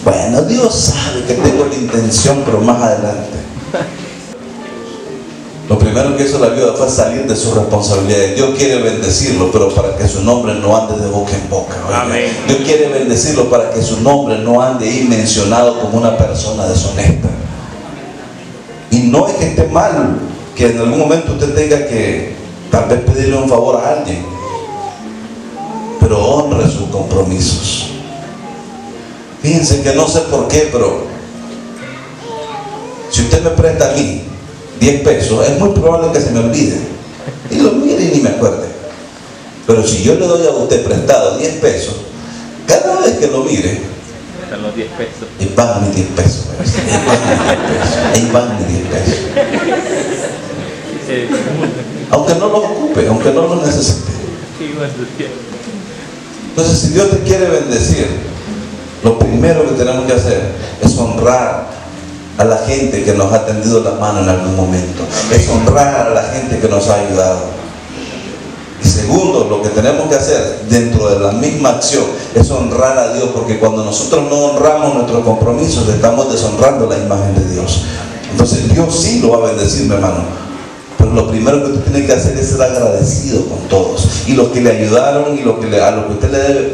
bueno, Dios sabe que tengo la intención, pero más adelante. Lo primero que hizo la viuda fue salir de sus responsabilidades. Dios quiere bendecirlo, pero para que su nombre no ande de boca en boca. Amén. Dios quiere bendecirlo para que su nombre no ande ahí mencionado como una persona deshonesta. Y no es que esté mal que en algún momento usted tenga que tal vez pedirle un favor a alguien, pero honre sus compromisos. Fíjense que no sé por qué, pero si usted me presta a mí 10 pesos, es muy probable que se me olvide y lo mire y ni me acuerde. Pero si yo le doy a usted prestado 10 pesos, cada vez que lo mire, están los 10 pesos. Y van mis 10 pesos. Ahí van mis 10 pesos. Aunque no los ocupe, aunque no los necesite. Entonces, si Dios te quiere bendecir, lo primero que tenemos que hacer es honrar a la gente que nos ha tendido la mano en algún momento. Es honrar a la gente que nos ha ayudado. Y segundo, lo que tenemos que hacer dentro de la misma acción es honrar a Dios, porque cuando nosotros no honramos nuestros compromisos, estamos deshonrando la imagen de Dios. Entonces Dios sí lo va a bendecir, mi hermano, pero lo primero que usted tiene que hacer es ser agradecido con todos, y los que le ayudaron y a lo que usted le debe,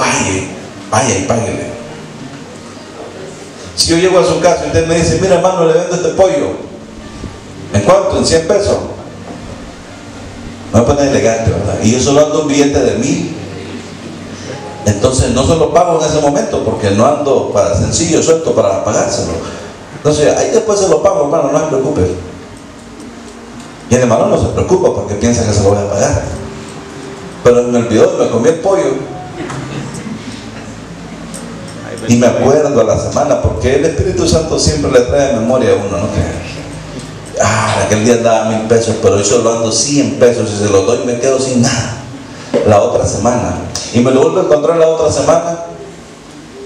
vaya y páguele. Si yo llego a su casa y usted me dice, mira hermano, le vendo este pollo, ¿en cuánto? ¿En 100 pesos? Me voy a poner elegante, ¿verdad? Y yo solo ando un billete de 1,000. Entonces no se lo pago en ese momento, porque no ando para sencillo, suelto para pagárselo. Entonces ahí después se lo pago, hermano, no se preocupe. Y el hermano no se preocupa porque piensa que se lo voy a pagar. Pero me olvidó y me comí el pollo. Y me acuerdo a la semana, porque el Espíritu Santo siempre le trae memoria a uno, ¿no cree? Aquel día daba 1,000 pesos, pero yo solo ando 100 pesos y se los doy y me quedo sin nada la otra semana. Y me lo vuelvo a encontrar la otra semana.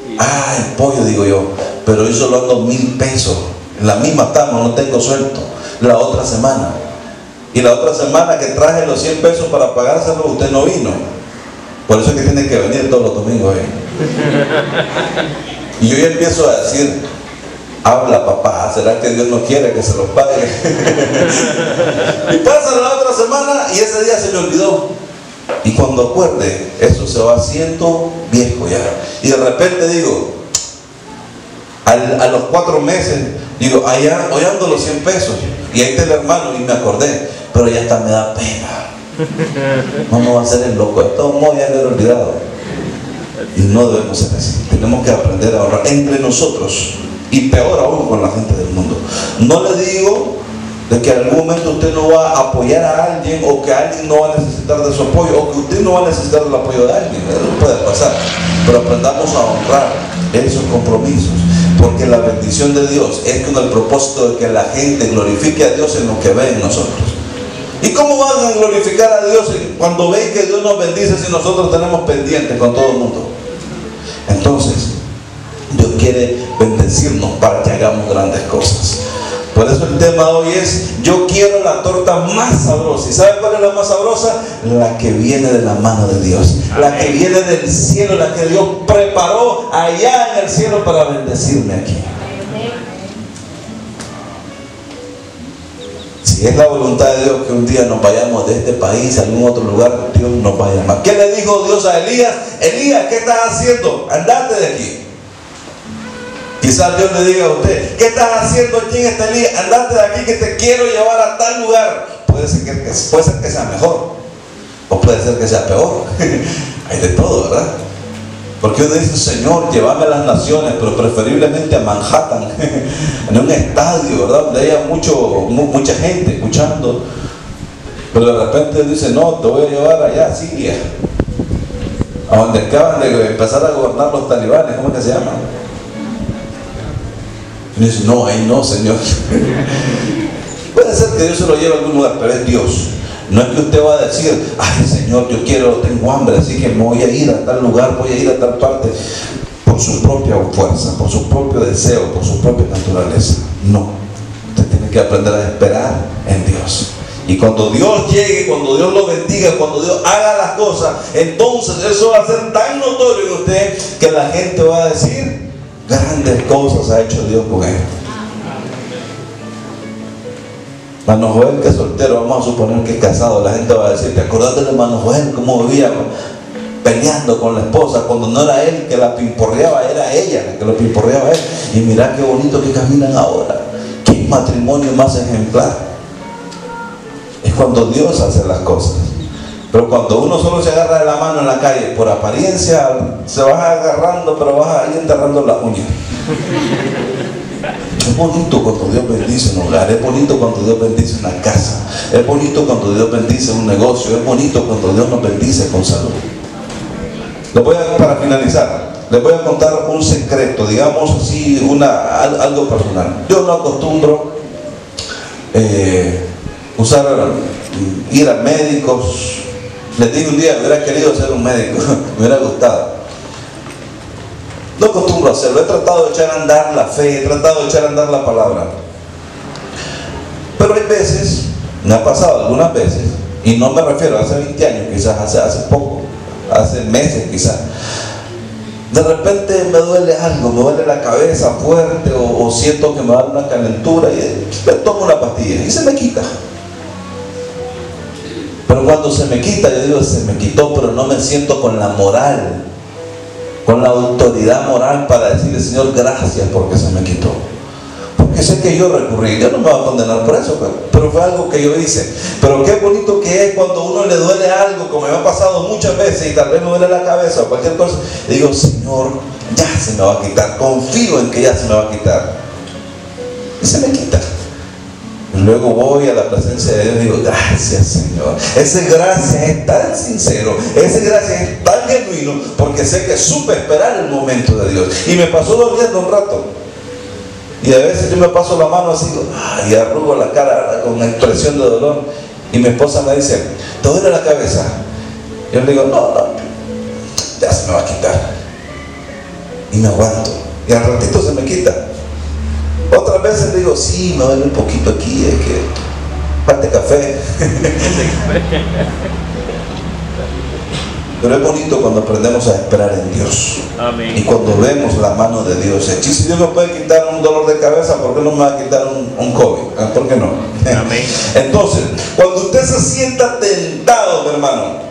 El pollo, digo yo, pero yo solo ando 1,000 pesos. En la misma estamos, no tengo suelto. La otra semana. Y la otra semana que traje los 100 pesos para pagárselo, usted no vino. Por eso es que tiene que venir todos los domingos. Y yo ya empiezo a decir, habla papá, ¿será que Dios no quiere que se los pague? Y pasa la otra semana y ese día se me olvidó. Y cuando acuerde, eso se va haciendo viejo ya. Y de repente digo, a los 4 meses, digo, allá hoy ando los 100 pesos. Y ahí está el hermano y me acordé, pero ya hasta me da pena. No va a ser el loco, de todos modos ya lo he olvidado. Y no debemos ser así. Tenemos que aprender a ahorrar entre nosotros. Y peor aún con la gente del mundo. No le digo de que en algún momento usted no va a apoyar a alguien, o que alguien no va a necesitar de su apoyo, o que usted no va a necesitar del apoyo de alguien. Eso puede pasar. Pero aprendamos a honrar esos compromisos, porque la bendición de Dios es con el propósito de que la gente glorifique a Dios en lo que ve en nosotros. ¿Y cómo van a glorificar a Dios cuando ven que Dios nos bendice si nosotros tenemos pendientes con todo el mundo? Entonces, Dios quiere bendecirnos para que hagamos grandes cosas. Por eso el tema de hoy es: yo quiero la torta más sabrosa. ¿Y sabe cuál es la más sabrosa? La que viene de la mano de Dios. La que viene del cielo, la que Dios preparó allá en el cielo para bendecirme aquí. Si es la voluntad de Dios que un día nos vayamos de este país a algún otro lugar, Dios nos va a llamar. ¿Qué le dijo Dios a Elías? Elías, ¿qué estás haciendo? Andate de aquí. Quizás Dios le diga a usted: ¿qué estás haciendo aquí en esta Elías? Andate de aquí, que te quiero llevar a tal lugar. Puede ser que sea mejor, o puede ser que sea peor. Hay de todo, ¿verdad? Porque uno dice: Señor, llévame a las naciones, pero preferiblemente a Manhattan, en un estadio, ¿verdad?, donde haya mucha gente escuchando. Pero de repente dice: no, te voy a llevar allá a Siria, a donde acaban de empezar a gobernar los talibanes. ¿Cómo es que se llama? Y dice: no, ahí no, Señor. Puede ser que Dios se lo lleve a algún lugar, pero es Dios. No es que usted va a decir, ay Señor, yo tengo hambre, así que me voy a ir a tal lugar, voy a ir a tal parte, por su propia fuerza, por su propio deseo, por su propia naturaleza. No, usted tiene que aprender a esperar en Dios. Y cuando Dios llegue, cuando Dios lo bendiga, cuando Dios haga las cosas, entonces eso va a ser tan notorio en usted que la gente va a decir, grandes cosas ha hecho Dios con él. Hermano Joel, que es soltero, vamos a suponer que es casado, la gente va a decir, ¿te acordás del hermano Joel? ¿Cómo vivía peleando con la esposa? Cuando no era él que la pimporreaba, era ella la que lo pimporreaba a él. Y mirá qué bonito que caminan ahora. Qué matrimonio más ejemplar. Es cuando Dios hace las cosas. Pero cuando uno solo se agarra de la mano en la calle, por apariencia se va agarrando, pero vas ahí enterrando las uñas. Es bonito cuando Dios bendice un hogar, es bonito cuando Dios bendice una casa, es bonito cuando Dios bendice un negocio, es bonito cuando Dios nos bendice con salud. Para finalizar, les voy a contar un secreto, digamos así, algo personal. Yo no acostumbro ir a médicos. Les dije un día, hubiera querido ser un médico, me hubiera gustado. No acostumbro a hacerlo, he tratado de echar a andar la fe, he tratado de echar a andar la palabra. Pero hay veces, me ha pasado algunas veces, y no me refiero a hace 20 años, quizás hace poco, hace meses quizás. De repente me duele algo, me duele la cabeza fuerte o siento que me da una calentura y me tomo una pastilla y se me quita. Pero cuando se me quita, yo digo, se me quitó, pero no me siento con la moral, con la autoridad moral para decirle, Señor, gracias porque se me quitó. Porque sé que yo recurrí, yo no me voy a condenar por eso, pero fue algo que yo hice. Pero qué bonito que es cuando a uno le duele algo, como me ha pasado muchas veces, y tal vez me duele la cabeza o cualquier cosa, y digo, Señor, ya se me va a quitar, confío en que ya se me va a quitar. Y se me quita. Y luego voy a la presencia de Dios y digo, gracias Señor. Ese gracias es tan sincero, ese gracias es tan genuino, porque sé que supe esperar el momento de Dios. Y me pasó doliendo un rato. Y a veces yo me paso la mano así, y arrugo la cara con una expresión de dolor. Y mi esposa me dice, ¿te duele la cabeza? Yo le digo, no, ya se me va a quitar. Y me aguanto. Y al ratito se me quita. Otras veces digo, sí, me duele un poquito aquí, es que falta café. Pero es bonito cuando aprendemos a esperar en Dios. Amén. Y cuando vemos la mano de Dios. Si Dios me puede quitar un dolor de cabeza, ¿por qué no me va a quitar un COVID? ¿Por qué no? Amén. Entonces, cuando usted se sienta tentado, mi hermano,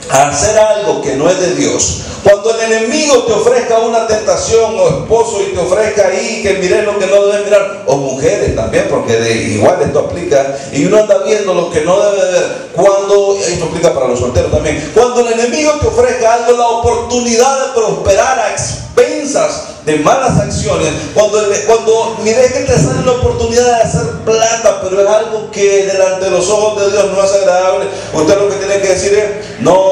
a hacer algo que no es de Dios, cuando el enemigo te ofrezca una tentación, o esposo, y te ofrezca ahí que mires lo que no debes mirar, o mujeres también, porque igual esto aplica, y uno anda viendo lo que no debe ver, esto aplica para los solteros también, cuando el enemigo te ofrezca algo, la oportunidad de prosperar a expensas de malas acciones, cuando mires que te sale la oportunidad de hacer plata, pero es algo que delante de los ojos de Dios no es agradable, usted lo que tiene que decir es, no.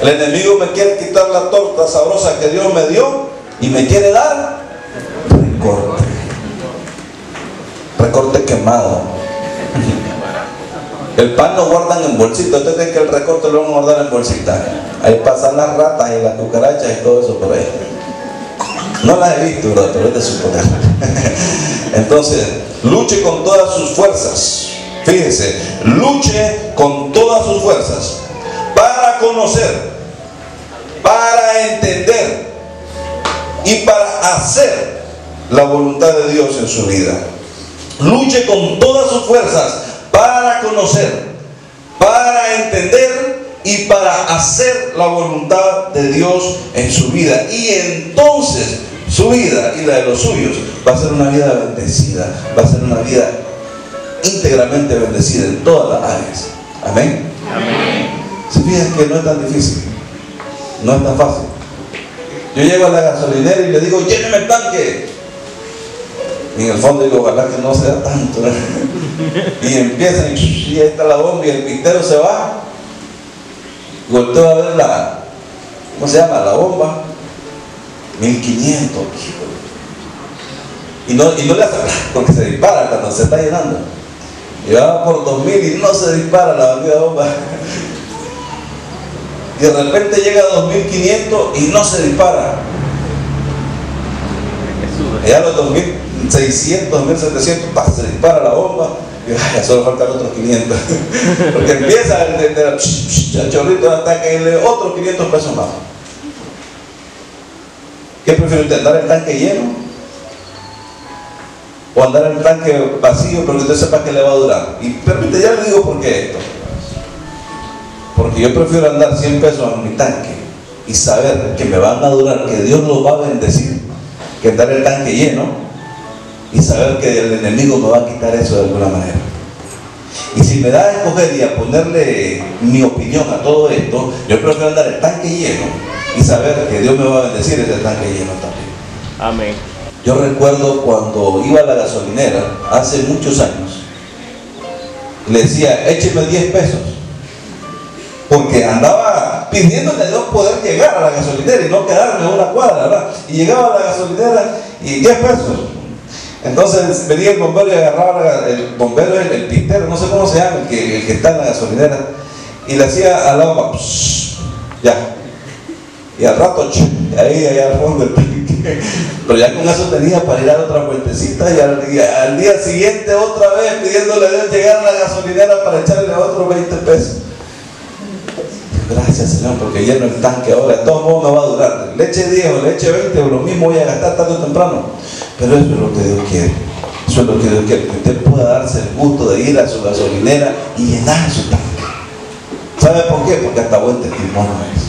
El enemigo me quiere quitar la torta sabrosa que Dios me dio y me quiere dar recorte quemado. El pan lo guardan en bolsita. Usted cree que el recorte lo van a guardar en bolsita. Ahí pasan las ratas y las cucarachas y todo eso por ahí. No las he visto, ¿verdad? Pero es de suponer. Entonces, luche con todas sus fuerzas. Fíjese, luche con todas sus fuerzas para conocer, para entender y para hacer la voluntad de Dios en su vida. Luche con todas sus fuerzas para conocer, para entender y para hacer la voluntad de Dios en su vida. Y entonces su vida y la de los suyos va a ser una vida bendecida, va a ser una vida íntegramente bendecida en todas las áreas. Amén. Amén. Se fijan que no es tan difícil, no es tan fácil. Yo llego a la gasolinera y le digo, lléneme el tanque. Y en el fondo digo, ojalá que no sea tanto. Y empiezan, y ahí está la bomba y el pistero se va. Y volteo a ver ¿cómo se llama? La bomba. 1500. y no le hace porque se dispara cuando se está llenando. Y va por 2000 y no se dispara la bandida bomba. Y de repente llega a 2500 y no se dispara. Y a los 2600, 2700, se dispara la bomba. Y ya solo faltan otros 500. Porque empieza el chorrito de ataque y le otros 500 pesos más. ¿Qué prefiere usted? ¿Andar el tanque lleno? ¿O andar el tanque vacío pero que usted sepa que le va a durar? Y permite, ya le digo por qué esto. Porque yo prefiero andar 100 pesos en mi tanque y saber que me van a durar, que Dios los va a bendecir, que andar el tanque lleno y saber que el enemigo me va a quitar eso de alguna manera. Y si me da a escoger y a ponerle mi opinión a todo esto, yo prefiero andar el tanque lleno y saber que Dios me va a bendecir ese tanque lleno también. Amén. Yo recuerdo cuando iba a la gasolinera hace muchos años, le decía, écheme 10 pesos, porque andaba pidiéndole a Dios poder llegar a la gasolinera y no quedarme en una cuadra, ¿verdad? Y llegaba a la gasolinera y 10 pesos. Entonces venía el bombero y agarraba el bombero, el pistero, no sé cómo se llama, el que está en la gasolinera, y le hacía al agua, ya. Y al rato, ahí allá al fondo el tanque. Pero ya con eso tenía para ir a otra vueltecita y al día siguiente otra vez pidiéndole a Dios llegar a la gasolinera para echarle otros 20 pesos. Gracias, Señor, porque lleno el tanque ahora. De todos modos me va a durar. Le eche 10 o le eche 20 o lo mismo voy a gastar tarde o temprano. Pero eso es lo que Dios quiere. Eso es lo que Dios quiere. Que usted pueda darse el gusto de ir a su gasolinera y llenar su tanque. ¿Sabe por qué? Porque hasta buen testimonio es.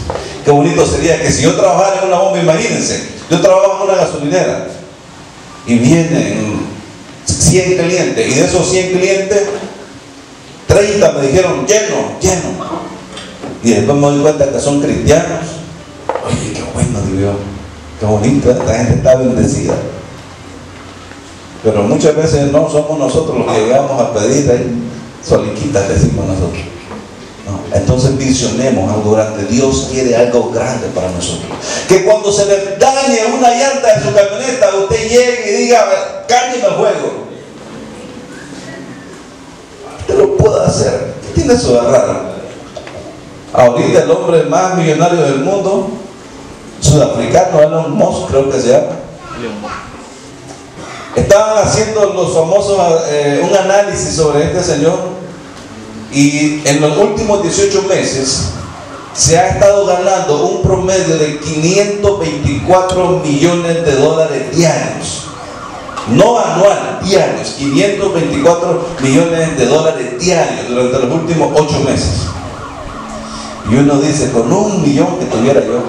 Qué bonito sería que si yo trabajara en una bomba, imagínense, yo trabajo en una gasolinera y vienen 100 clientes y de esos 100 clientes 30 me dijeron lleno. Y después me doy cuenta que son cristianos. Oye, qué bueno, Dios, qué bonito, la gente está bendecida. Pero muchas veces no somos nosotros los que llegamos a pedir ahí, soliquitas decimos nosotros. No, entonces visionemos algo grande. Dios quiere algo grande para nosotros. Que cuando se le dañe una llanta de su camioneta, usted llegue y diga, cálleme el juego. Usted lo puede hacer. ¿Qué tiene eso de raro? Ahorita el hombre más millonario del mundo, sudafricano, Elon Musk, creo que se llama, estaban haciendo los famosos un análisis sobre este señor, y en los últimos 18 meses se ha estado ganando un promedio de 524 millones de dólares diarios, no anual, diarios, 524 millones de dólares diarios durante los últimos 8 meses. Y uno dice, con 1 millón que tuviera yo.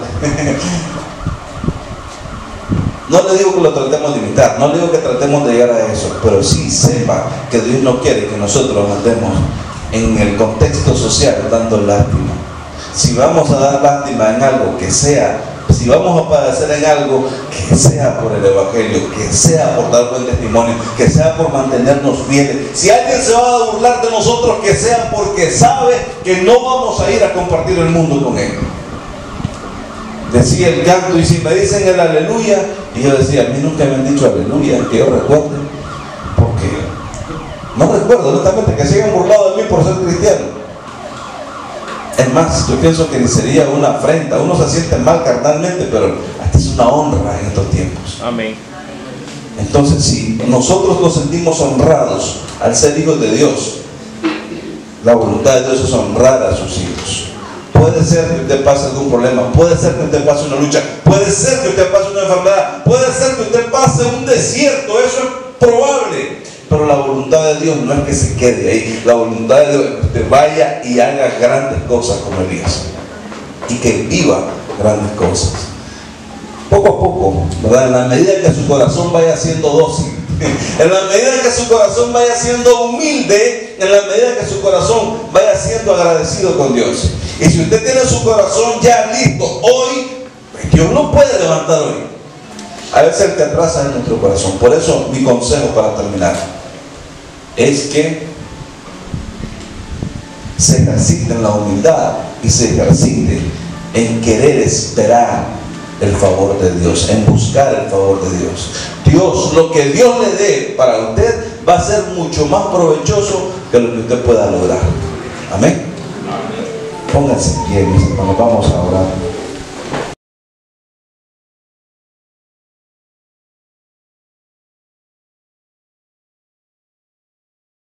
No le digo que lo tratemos de imitar, no le digo que tratemos de llegar a eso, pero sí sepa que Dios no quiere que nosotros andemos en el contexto social dando lástima. Si vamos a dar lástima en algo, que sea, si vamos a padecer en algo, que sea por el Evangelio, que sea por dar buen testimonio, que sea por mantenernos fieles. Si alguien se va a burlar de nosotros, que sea porque sabe que no vamos a ir a compartir el mundo con él. Decía el canto, y si me dicen el aleluya, y yo decía, a mí nunca me han dicho aleluya, que yo recuerde, porque no recuerdo honestamente que se hayan burlado de mí por ser cristiano. Es más, yo pienso que sería una afrenta. Uno se siente mal carnalmente, pero hasta es una honra en estos tiempos. Amén. Entonces, si nosotros nos sentimos honrados al ser hijos de Dios, la voluntad de Dios es honrar a sus hijos. Puede ser que usted pase algún problema, puede ser que usted pase una lucha, puede ser que usted pase una enfermedad, puede ser que usted pase un desierto, eso es probable. Pero la voluntad de Dios no es que se quede ahí. La voluntad de Dios es que usted vaya y haga grandes cosas como Elías, y que viva grandes cosas. Poco a poco, ¿verdad? En la medida que su corazón vaya siendo dócil, en la medida que su corazón vaya siendo humilde, en la medida que su corazón vaya siendo agradecido con Dios. Y si usted tiene su corazón ya listo hoy, Dios lo puede levantar hoy. A veces el que atrasa es nuestro corazón. Por eso mi consejo para terminar es que se ejercite en la humildad y se ejercite en querer esperar el favor de Dios, en buscar el favor de Dios. Dios, lo que Dios le dé para usted va a ser mucho más provechoso que lo que usted pueda lograr. Amén. Pónganse bien, mis hermanos, vamos a orar.